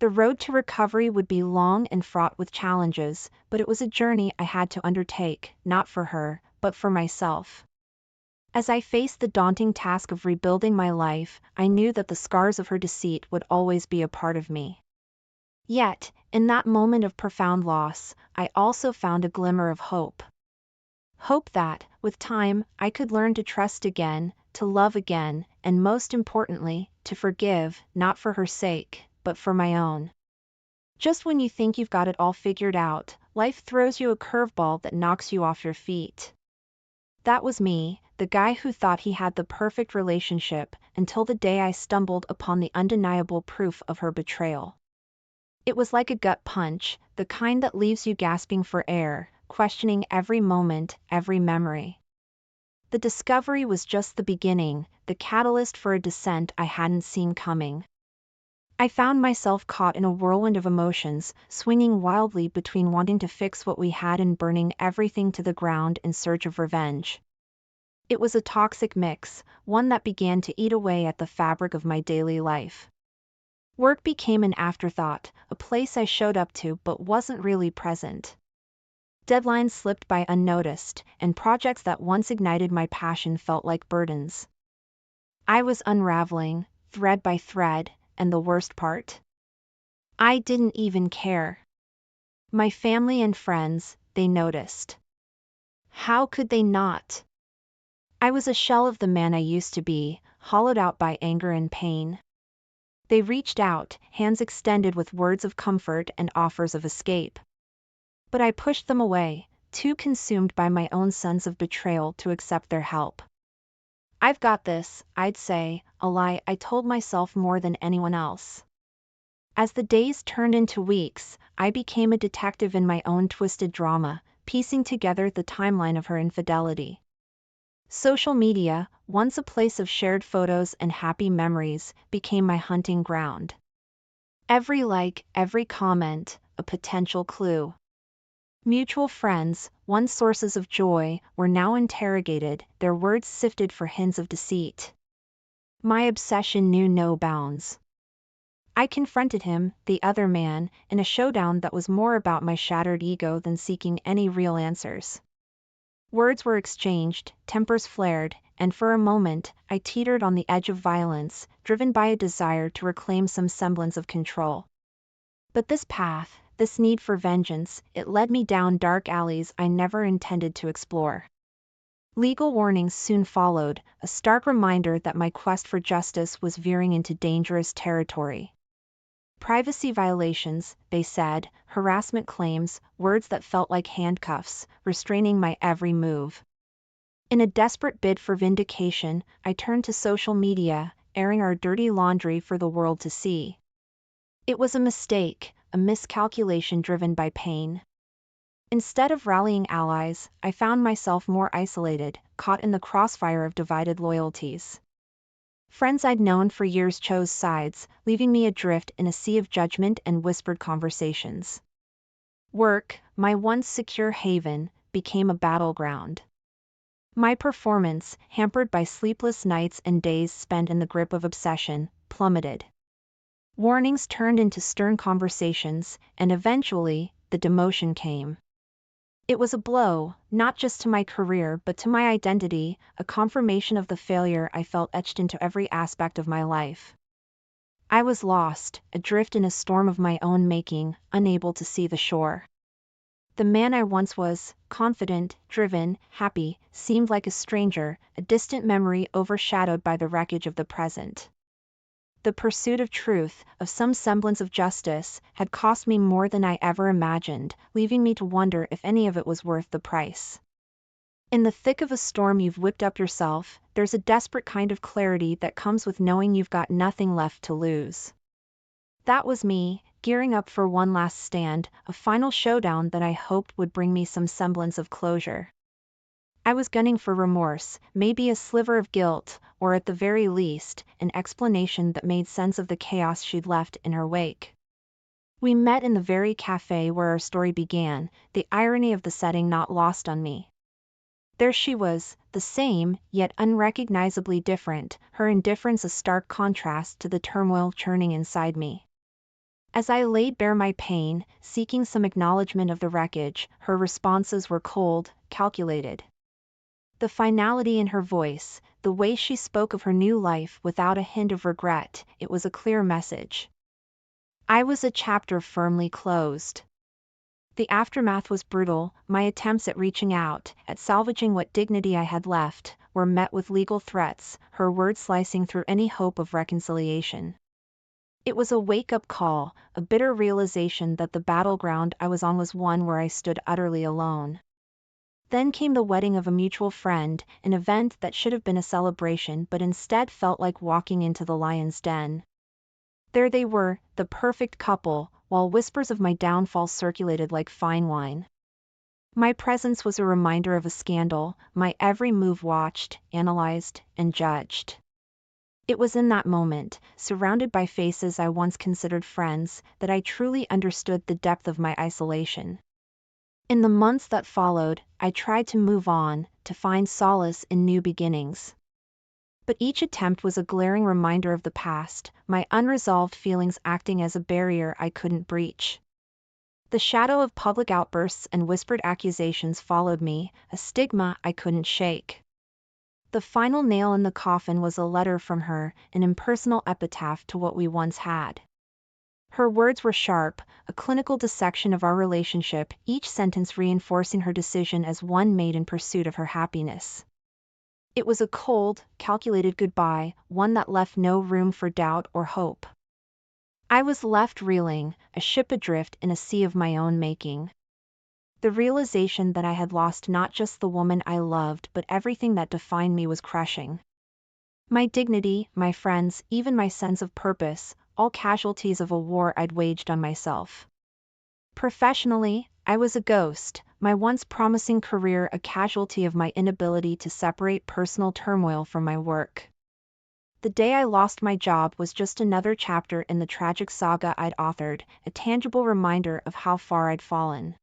The road to recovery would be long and fraught with challenges, but it was a journey I had to undertake, not for her, but for myself. As I faced the daunting task of rebuilding my life, I knew that the scars of her deceit would always be a part of me. Yet, in that moment of profound loss, I also found a glimmer of hope. Hope that, with time, I could learn to trust again, to love again, and most importantly, to forgive, not for her sake, but for my own. Just when you think you've got it all figured out, life throws you a curveball that knocks you off your feet. That was me, the guy who thought he had the perfect relationship, until the day I stumbled upon the undeniable proof of her betrayal. It was like a gut punch, the kind that leaves you gasping for air, questioning every moment, every memory. The discovery was just the beginning, the catalyst for a descent I hadn't seen coming. I found myself caught in a whirlwind of emotions, swinging wildly between wanting to fix what we had and burning everything to the ground in search of revenge. It was a toxic mix, one that began to eat away at the fabric of my daily life. Work became an afterthought, a place I showed up to but wasn't really present. Deadlines slipped by unnoticed, and projects that once ignited my passion felt like burdens. I was unraveling, thread by thread, and the worst part? I didn't even care. My family and friends, they noticed. How could they not? I was a shell of the man I used to be, hollowed out by anger and pain. They reached out, hands extended with words of comfort and offers of escape. But I pushed them away, too consumed by my own sense of betrayal to accept their help. I've got this, I'd say, a lie I told myself more than anyone else. As the days turned into weeks, I became a detective in my own twisted drama, piecing together the timeline of her infidelity. Social media, once a place of shared photos and happy memories, became my hunting ground. Every like, every comment, a potential clue. Mutual friends, once sources of joy, were now interrogated, their words sifted for hints of deceit. My obsession knew no bounds. I confronted him, the other man, in a showdown that was more about my shattered ego than seeking any real answers. Words were exchanged, tempers flared, and for a moment, I teetered on the edge of violence, driven by a desire to reclaim some semblance of control. But this path, this need for vengeance, it led me down dark alleys I never intended to explore. Legal warnings soon followed, a stark reminder that my quest for justice was veering into dangerous territory. Privacy violations, they said, harassment claims, words that felt like handcuffs, restraining my every move. In a desperate bid for vindication, I turned to social media, airing our dirty laundry for the world to see. It was a mistake, a miscalculation driven by pain. Instead of rallying allies, I found myself more isolated, caught in the crossfire of divided loyalties. Friends I'd known for years chose sides, leaving me adrift in a sea of judgment and whispered conversations. Work, my once secure haven, became a battleground. My performance, hampered by sleepless nights and days spent in the grip of obsession, plummeted. Warnings turned into stern conversations, and eventually, the demotion came. It was a blow, not just to my career but to my identity, a confirmation of the failure I felt etched into every aspect of my life. I was lost, adrift in a storm of my own making, unable to see the shore. The man I once was, confident, driven, happy, seemed like a stranger, a distant memory overshadowed by the wreckage of the present. The pursuit of truth, of some semblance of justice, had cost me more than I ever imagined, leaving me to wonder if any of it was worth the price. In the thick of a storm you've whipped up yourself, there's a desperate kind of clarity that comes with knowing you've got nothing left to lose. That was me, gearing up for one last stand, a final showdown that I hoped would bring me some semblance of closure. I was gunning for remorse, maybe a sliver of guilt, or at the very least, an explanation that made sense of the chaos she'd left in her wake. We met in the very cafe where our story began, the irony of the setting not lost on me. There she was, the same, yet unrecognizably different, her indifference a stark contrast to the turmoil churning inside me. As I laid bare my pain, seeking some acknowledgement of the wreckage, her responses were cold, calculated. The finality in her voice, the way she spoke of her new life without a hint of regret, it was a clear message. I was a chapter firmly closed. The aftermath was brutal. My attempts at reaching out, at salvaging what dignity I had left, were met with legal threats, her words slicing through any hope of reconciliation. It was a wake-up call, a bitter realization that the battleground I was on was one where I stood utterly alone. Then came the wedding of a mutual friend, an event that should have been a celebration but instead felt like walking into the lion's den. There they were, the perfect couple, while whispers of my downfall circulated like fine wine. My presence was a reminder of a scandal, my every move watched, analyzed, and judged. It was in that moment, surrounded by faces I once considered friends, that I truly understood the depth of my isolation. In the months that followed, I tried to move on, to find solace in new beginnings. But each attempt was a glaring reminder of the past, my unresolved feelings acting as a barrier I couldn't breach. The shadow of public outbursts and whispered accusations followed me, a stigma I couldn't shake. The final nail in the coffin was a letter from her, an impersonal epitaph to what we once had. Her words were sharp, a clinical dissection of our relationship, each sentence reinforcing her decision as one made in pursuit of her happiness. It was a cold, calculated goodbye, one that left no room for doubt or hope. I was left reeling, a ship adrift in a sea of my own making. The realization that I had lost not just the woman I loved but everything that defined me was crushing. My dignity, my friends, even my sense of purpose, all casualties of a war I'd waged on myself. Professionally, I was a ghost, my once promising career a casualty of my inability to separate personal turmoil from my work. The day I lost my job was just another chapter in the tragic saga I'd authored, a tangible reminder of how far I'd fallen.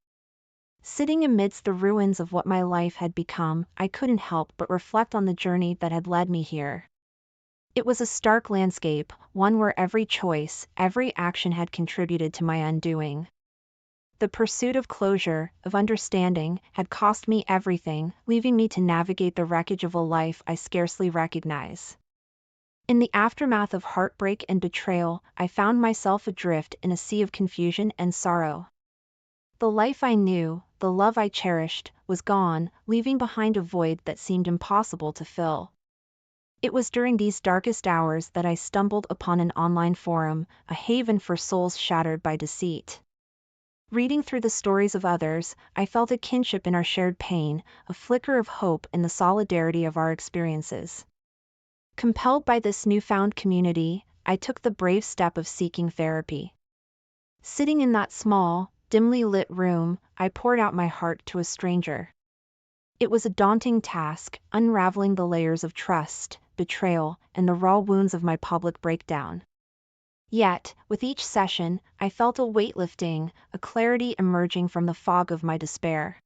Sitting amidst the ruins of what my life had become, I couldn't help but reflect on the journey that had led me here. It was a stark landscape, one where every choice, every action had contributed to my undoing. The pursuit of closure, of understanding, had cost me everything, leaving me to navigate the wreckage of a life I scarcely recognize. In the aftermath of heartbreak and betrayal, I found myself adrift in a sea of confusion and sorrow. The life I knew, the love I cherished, was gone, leaving behind a void that seemed impossible to fill. It was during these darkest hours that I stumbled upon an online forum, a haven for souls shattered by deceit. Reading through the stories of others, I felt a kinship in our shared pain, a flicker of hope in the solidarity of our experiences. Compelled by this newfound community, I took the brave step of seeking therapy. Sitting in that small, dimly lit room, I poured out my heart to a stranger. It was a daunting task, unraveling the layers of trust, betrayal, and the raw wounds of my public breakdown. Yet, with each session, I felt a weight lifting, a clarity emerging from the fog of my despair.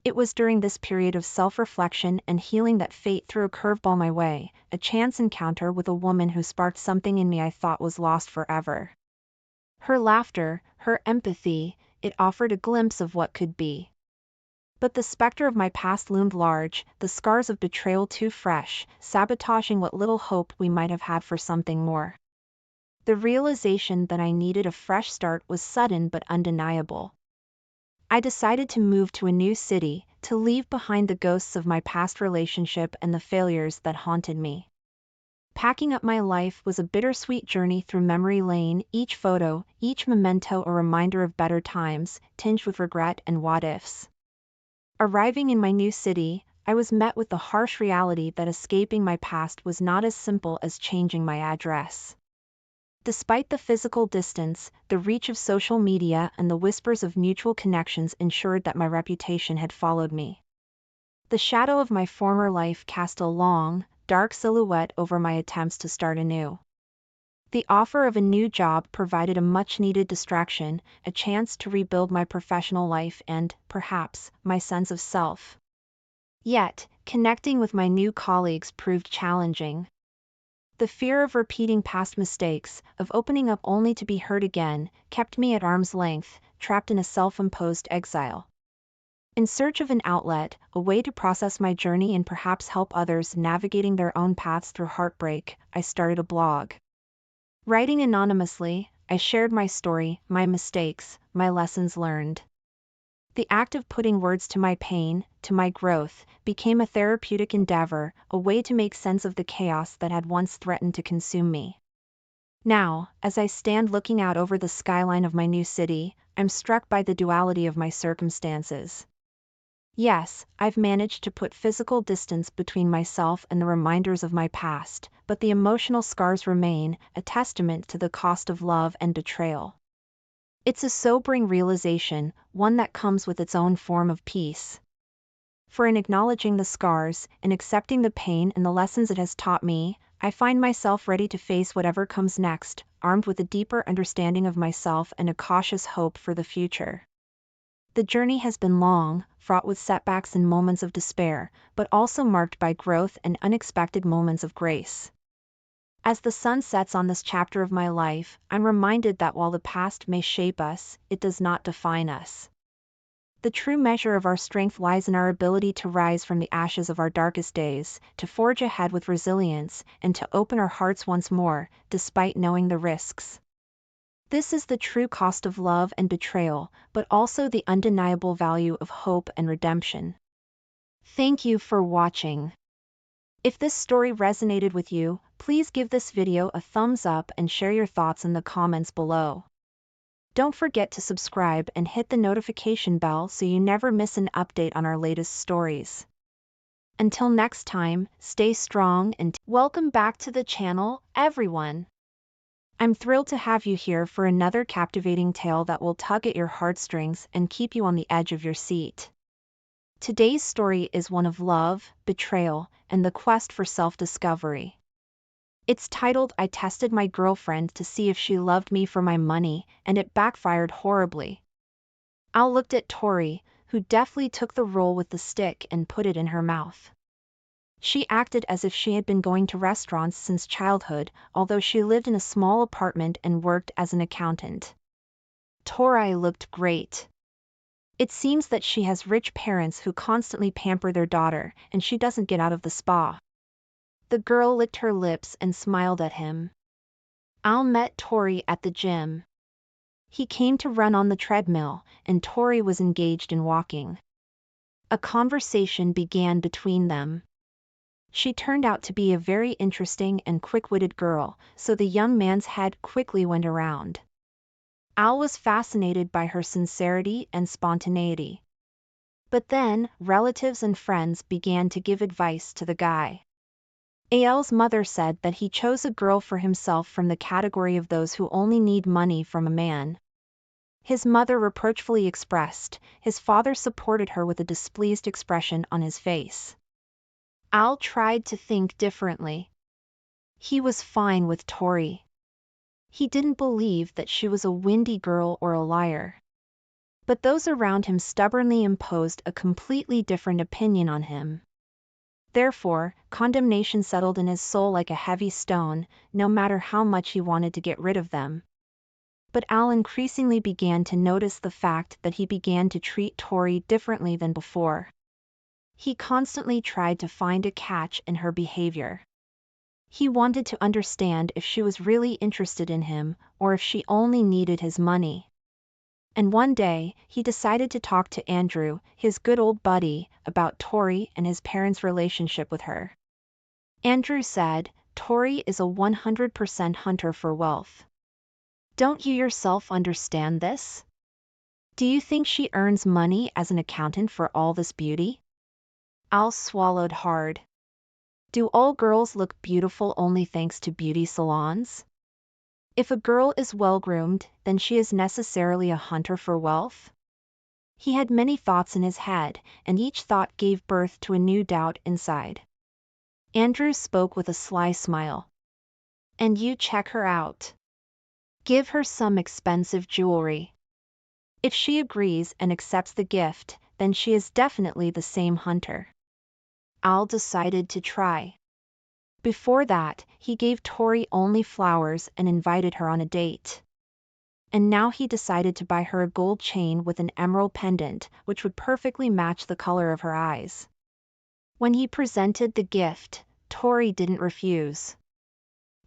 It was during this period of self-reflection and healing that fate threw a curveball my way, a chance encounter with a woman who sparked something in me I thought was lost forever. Her laughter, her empathy, it offered a glimpse of what could be. But the specter of my past loomed large, the scars of betrayal too fresh, sabotaging what little hope we might have had for something more. The realization that I needed a fresh start was sudden but undeniable. I decided to move to a new city, to leave behind the ghosts of my past relationship and the failures that haunted me. Packing up my life was a bittersweet journey through memory lane, each photo, each memento a reminder of better times, tinged with regret and what-ifs. Arriving in my new city, I was met with the harsh reality that escaping my past was not as simple as changing my address. Despite the physical distance, the reach of social media and the whispers of mutual connections ensured that my reputation had followed me. The shadow of my former life cast a long, dark silhouette over my attempts to start anew. The offer of a new job provided a much-needed distraction, a chance to rebuild my professional life and, perhaps, my sense of self. Yet, connecting with my new colleagues proved challenging. The fear of repeating past mistakes, of opening up only to be hurt again, kept me at arm's length, trapped in a self-imposed exile. In search of an outlet, a way to process my journey and perhaps help others navigating their own paths through heartbreak, I started a blog. Writing anonymously, I shared my story, my mistakes, my lessons learned. The act of putting words to my pain, to my growth, became a therapeutic endeavor, a way to make sense of the chaos that had once threatened to consume me. Now, as I stand looking out over the skyline of my new city, I'm struck by the duality of my circumstances. Yes, I've managed to put physical distance between myself and the reminders of my past, but the emotional scars remain, a testament to the cost of love and betrayal. It's a sobering realization, one that comes with its own form of peace. For in acknowledging the scars, in accepting the pain and the lessons it has taught me, I find myself ready to face whatever comes next, armed with a deeper understanding of myself and a cautious hope for the future. The journey has been long, fraught with setbacks and moments of despair, but also marked by growth and unexpected moments of grace. As the sun sets on this chapter of my life, I'm reminded that while the past may shape us, it does not define us. The true measure of our strength lies in our ability to rise from the ashes of our darkest days, to forge ahead with resilience, and to open our hearts once more, despite knowing the risks. This is the true cost of love and betrayal, but also the undeniable value of hope and redemption. Thank you for watching. If this story resonated with you, please give this video a thumbs up and share your thoughts in the comments below. Don't forget to subscribe and hit the notification bell so you never miss an update on our latest stories. Until next time, stay strong and welcome back to the channel, everyone. I'm thrilled to have you here for another captivating tale that will tug at your heartstrings and keep you on the edge of your seat. Today's story is one of love, betrayal, and the quest for self-discovery. It's titled "I Tested My Girlfriend to See If She Loved Me for My Money, and It Backfired Horribly." Al looked at Tori, who deftly took the roll with the stick and put it in her mouth. She acted as if she had been going to restaurants since childhood, although she lived in a small apartment and worked as an accountant. Tori looked great. It seems that she has rich parents who constantly pamper their daughter, and she doesn't get out of the spa. The girl licked her lips and smiled at him. Al met Tori at the gym. He came to run on the treadmill, and Tori was engaged in walking. A conversation began between them. She turned out to be a very interesting and quick-witted girl, so the young man's head quickly went around. Al was fascinated by her sincerity and spontaneity. But then, relatives and friends began to give advice to the guy. Al's mother said that he chose a girl for himself from the category of those who only need money from a man. His mother reproachfully expressed, his father supported her with a displeased expression on his face. Al tried to think differently. He was fine with Tori. He didn't believe that she was a windy girl or a liar. But those around him stubbornly imposed a completely different opinion on him. Therefore, condemnation settled in his soul like a heavy stone, no matter how much he wanted to get rid of them. But Al increasingly began to notice the fact that he began to treat Tori differently than before. He constantly tried to find a catch in her behavior. He wanted to understand if she was really interested in him, or if she only needed his money. And one day, he decided to talk to Andrew, his good old buddy, about Tori and his parents' relationship with her. Andrew said, "Tori is a 100% hunter for wealth. Don't you yourself understand this? Do you think she earns money as an accountant for all this beauty?" Al swallowed hard. Do all girls look beautiful only thanks to beauty salons? If a girl is well-groomed, then she is necessarily a hunter for wealth? He had many thoughts in his head, and each thought gave birth to a new doubt inside. Andrew spoke with a sly smile. "And you check her out. Give her some expensive jewelry. If she agrees and accepts the gift, then she is definitely the same hunter." Al decided to try. Before that, he gave Tori only flowers and invited her on a date. And now he decided to buy her a gold chain with an emerald pendant, which would perfectly match the color of her eyes. When he presented the gift, Tori didn't refuse.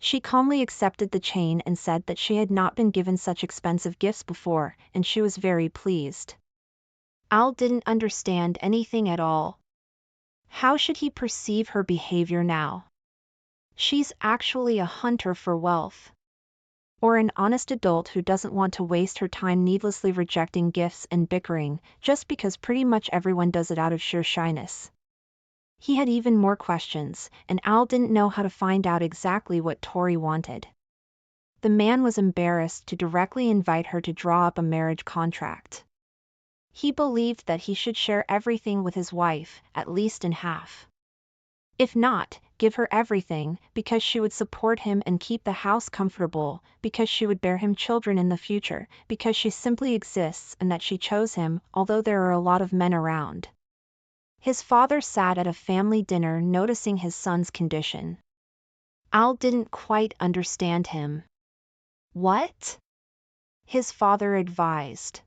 She calmly accepted the chain and said that she had not been given such expensive gifts before, and she was very pleased. Al didn't understand anything at all. How should he perceive her behavior now? She's actually a hunter for wealth. Or an honest adult who doesn't want to waste her time needlessly rejecting gifts and bickering, just because pretty much everyone does it out of sheer shyness. He had even more questions, and Al didn't know how to find out exactly what Tori wanted. The man was embarrassed to directly invite her to draw up a marriage contract. He believed that he should share everything with his wife, at least in half. If not, give her everything, because she would support him and keep the house comfortable, because she would bear him children in the future, because she simply exists and that she chose him, although there are a lot of men around. His father sat at a family dinner noticing his son's condition. Al didn't quite understand him. What? His father advised.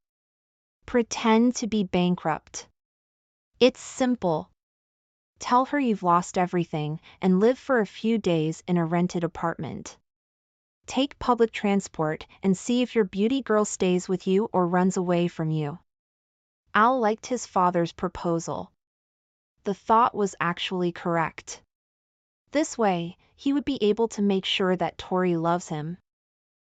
Pretend to be bankrupt. It's simple. Tell her you've lost everything, and live for a few days in a rented apartment. Take public transport and see if your beauty girl stays with you or runs away from you. Al liked his father's proposal. The thought was actually correct. This way, he would be able to make sure that Tori loves him.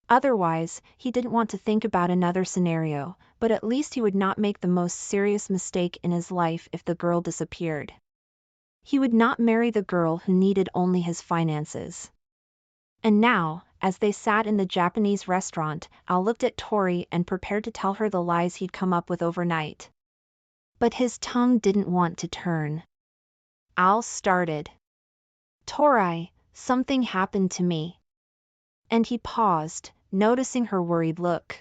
Otherwise, he didn't want to think about another scenario, but at least he would not make the most serious mistake in his life if the girl disappeared. He would not marry the girl who needed only his finances. And now, as they sat in the Japanese restaurant, Al looked at Tori and prepared to tell her the lies he'd come up with overnight. But his tongue didn't want to turn. Al started. Tori, something happened to me. And he paused, noticing her worried look.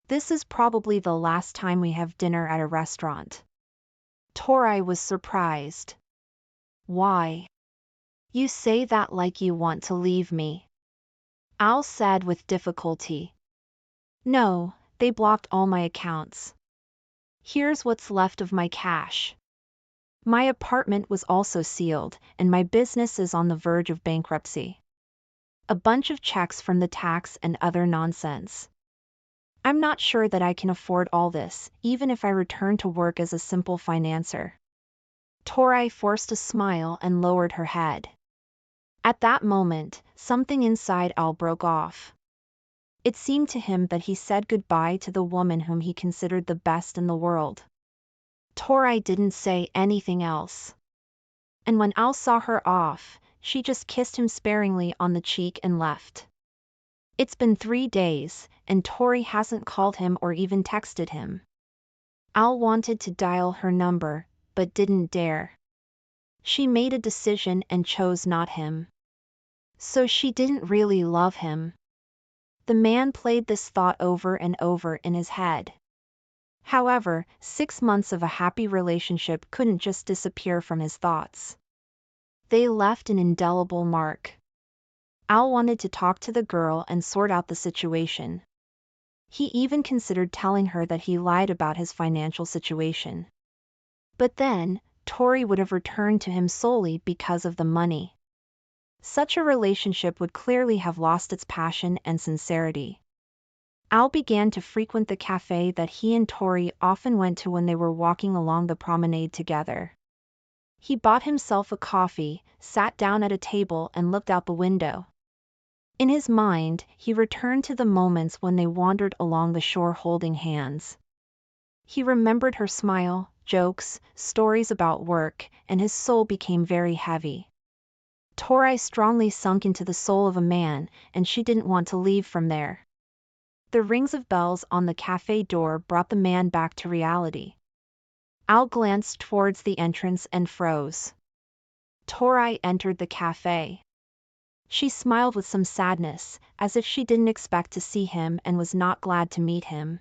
This is probably the last time we have dinner at a restaurant. Tori was surprised. Why? You say that like you want to leave me. Al said with difficulty. No, they blocked all my accounts. Here's what's left of my cash. My apartment was also sealed, and my business is on the verge of bankruptcy. A bunch of checks from the tax and other nonsense. I'm not sure that I can afford all this, even if I return to work as a simple financer. Tori forced a smile and lowered her head. At that moment, something inside Al broke off. It seemed to him that he said goodbye to the woman whom he considered the best in the world. Tori didn't say anything else. And when Al saw her off, she just kissed him sparingly on the cheek and left. It's been 3 days, and Tori hasn't called him or even texted him. Al wanted to dial her number, but didn't dare. She made a decision and chose not him. So she didn't really love him. The man played this thought over and over in his head. However, 6 months of a happy relationship couldn't just disappear from his thoughts. They left an indelible mark. Al wanted to talk to the girl and sort out the situation. He even considered telling her that he lied about his financial situation. But then, Tori would have returned to him solely because of the money. Such a relationship would clearly have lost its passion and sincerity. Al began to frequent the cafe that he and Tori often went to when they were walking along the promenade together. He bought himself a coffee, sat down at a table and looked out the window. In his mind, he returned to the moments when they wandered along the shore holding hands. He remembered her smile, jokes, stories about work, and his soul became very heavy. Tori strongly sunk into the soul of a man, and she didn't want to leave from there. The rings of bells on the cafe door brought the man back to reality. Al glanced towards the entrance and froze. Tori entered the cafe. She smiled with some sadness, as if she didn't expect to see him and was not glad to meet him.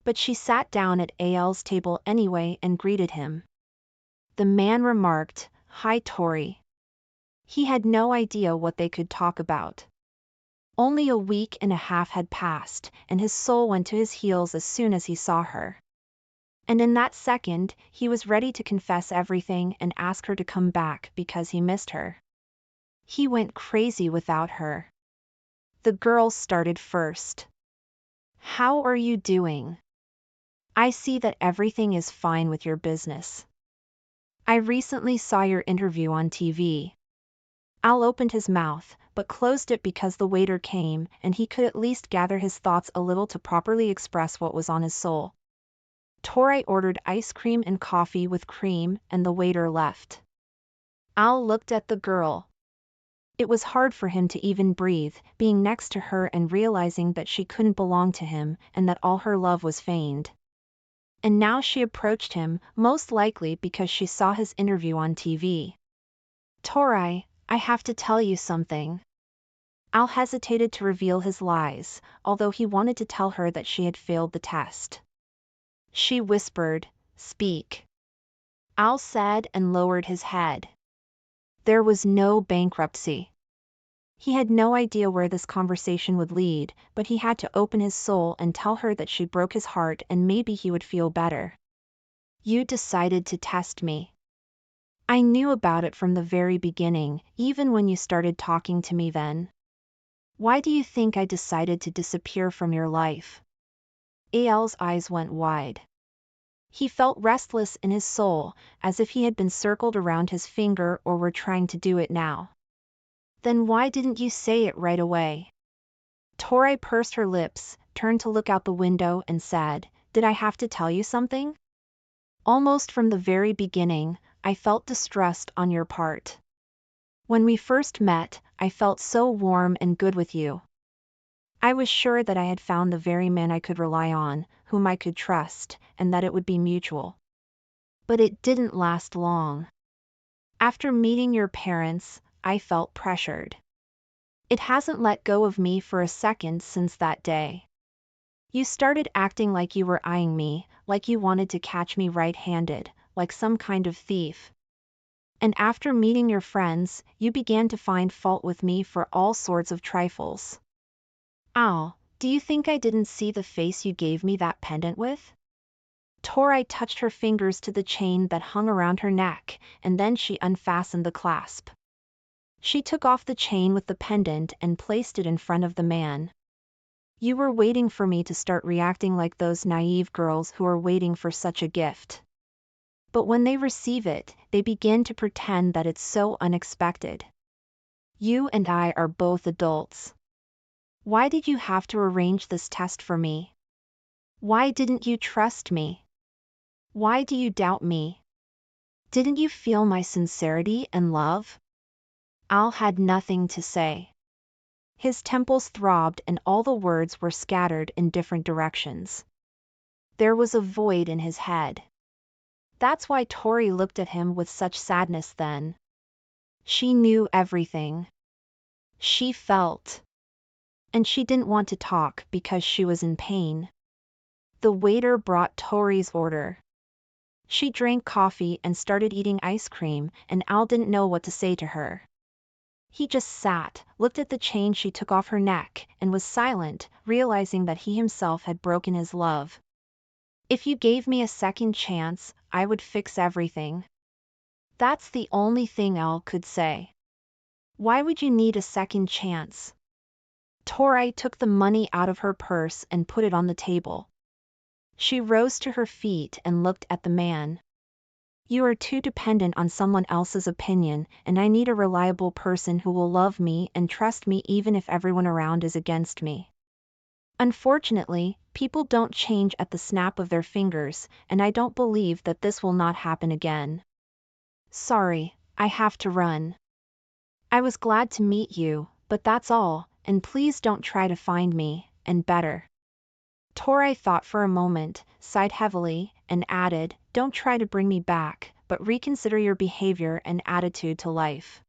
But she sat down at Al's table anyway and greeted him. The man remarked, "Hi Tori." He had no idea what they could talk about. Only a week and a half had passed, and his soul went to his heels as soon as he saw her. And in that second, he was ready to confess everything and ask her to come back because he missed her. He went crazy without her. The girl started first. "How are you doing? I see that everything is fine with your business. I recently saw your interview on TV." Al opened his mouth, but closed it because the waiter came, and he could at least gather his thoughts a little to properly express what was on his soul. Tori ordered ice cream and coffee with cream, and the waiter left. Al looked at the girl. It was hard for him to even breathe, being next to her and realizing that she couldn't belong to him, and that all her love was feigned. And now she approached him, most likely because she saw his interview on TV. "Tori, I have to tell you something." Al hesitated to reveal his lies, although he wanted to tell her that she had failed the test. She whispered, "Speak." Al said and lowered his head. There was no bankruptcy. He had no idea where this conversation would lead, but he had to open his soul and tell her that she broke his heart and maybe he would feel better. "You decided to test me. I knew about it from the very beginning, even when you started talking to me then. Why do you think I decided to disappear from your life?" Al's eyes went wide. He felt restless in his soul, as if he had been circled around his finger or were trying to do it now. "Then why didn't you say it right away?" Tori pursed her lips, turned to look out the window and said, "Did I have to tell you something? Almost from the very beginning, I felt distrust on your part. When we first met, I felt so warm and good with you. I was sure that I had found the very man I could rely on, whom I could trust, and that it would be mutual. But it didn't last long. After meeting your parents, I felt pressured. It hasn't let go of me for a second since that day. You started acting like you were eyeing me, like you wanted to catch me red-handed, like some kind of thief. And after meeting your friends, you began to find fault with me for all sorts of trifles. Al, do you think I didn't see the face you gave me that pendant with?" Tori touched her fingers to the chain that hung around her neck, and then she unfastened the clasp. She took off the chain with the pendant and placed it in front of the man. "You were waiting for me to start reacting like those naive girls who are waiting for such a gift. But when they receive it, they begin to pretend that it's so unexpected. You and I are both adults. Why did you have to arrange this test for me? Why didn't you trust me? Why do you doubt me? Didn't you feel my sincerity and love?" Al had nothing to say. His temples throbbed and all the words were scattered in different directions. There was a void in his head. That's why Tori looked at him with such sadness then. She knew everything. She felt. And she didn't want to talk because she was in pain. The waiter brought Tori's order. She drank coffee and started eating ice cream, and Al didn't know what to say to her. He just sat, looked at the chain she took off her neck, and was silent, realizing that he himself had broken his love. "If you gave me a second chance, I would fix everything." That's the only thing Al could say. Why would you need a second chance? Tori took the money out of her purse and put it on the table. She rose to her feet and looked at the man. "You are too dependent on someone else's opinion, and I need a reliable person who will love me and trust me even if everyone around is against me. Unfortunately, people don't change at the snap of their fingers, and I don't believe that this will not happen again. Sorry, I have to run. I was glad to meet you, but that's all, and please don't try to find me, and better." Tori thought for a moment, sighed heavily, and added, "Don't try to bring me back, but reconsider your behavior and attitude to life.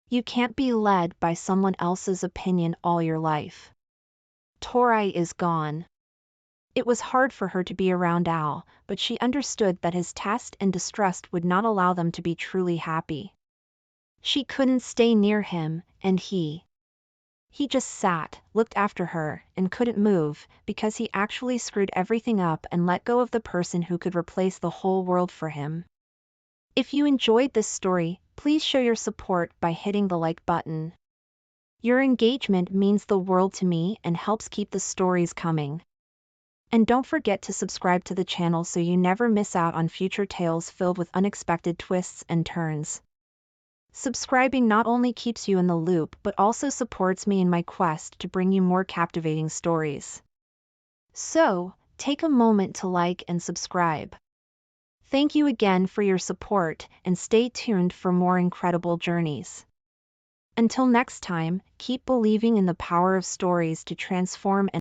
You can't be led by someone else's opinion all your life." Tori is gone. It was hard for her to be around Al, but she understood that his test and distrust would not allow them to be truly happy. She couldn't stay near him, and he just sat, looked after her, and couldn't move, because he actually screwed everything up and let go of the person who could replace the whole world for him. If you enjoyed this story, please show your support by hitting the like button. Your engagement means the world to me and helps keep the stories coming. And don't forget to subscribe to the channel so you never miss out on future tales filled with unexpected twists and turns. Subscribing not only keeps you in the loop but also supports me in my quest to bring you more captivating stories. So, take a moment to like and subscribe. Thank you again for your support, and stay tuned for more incredible journeys. Until next time, keep believing in the power of stories to transform and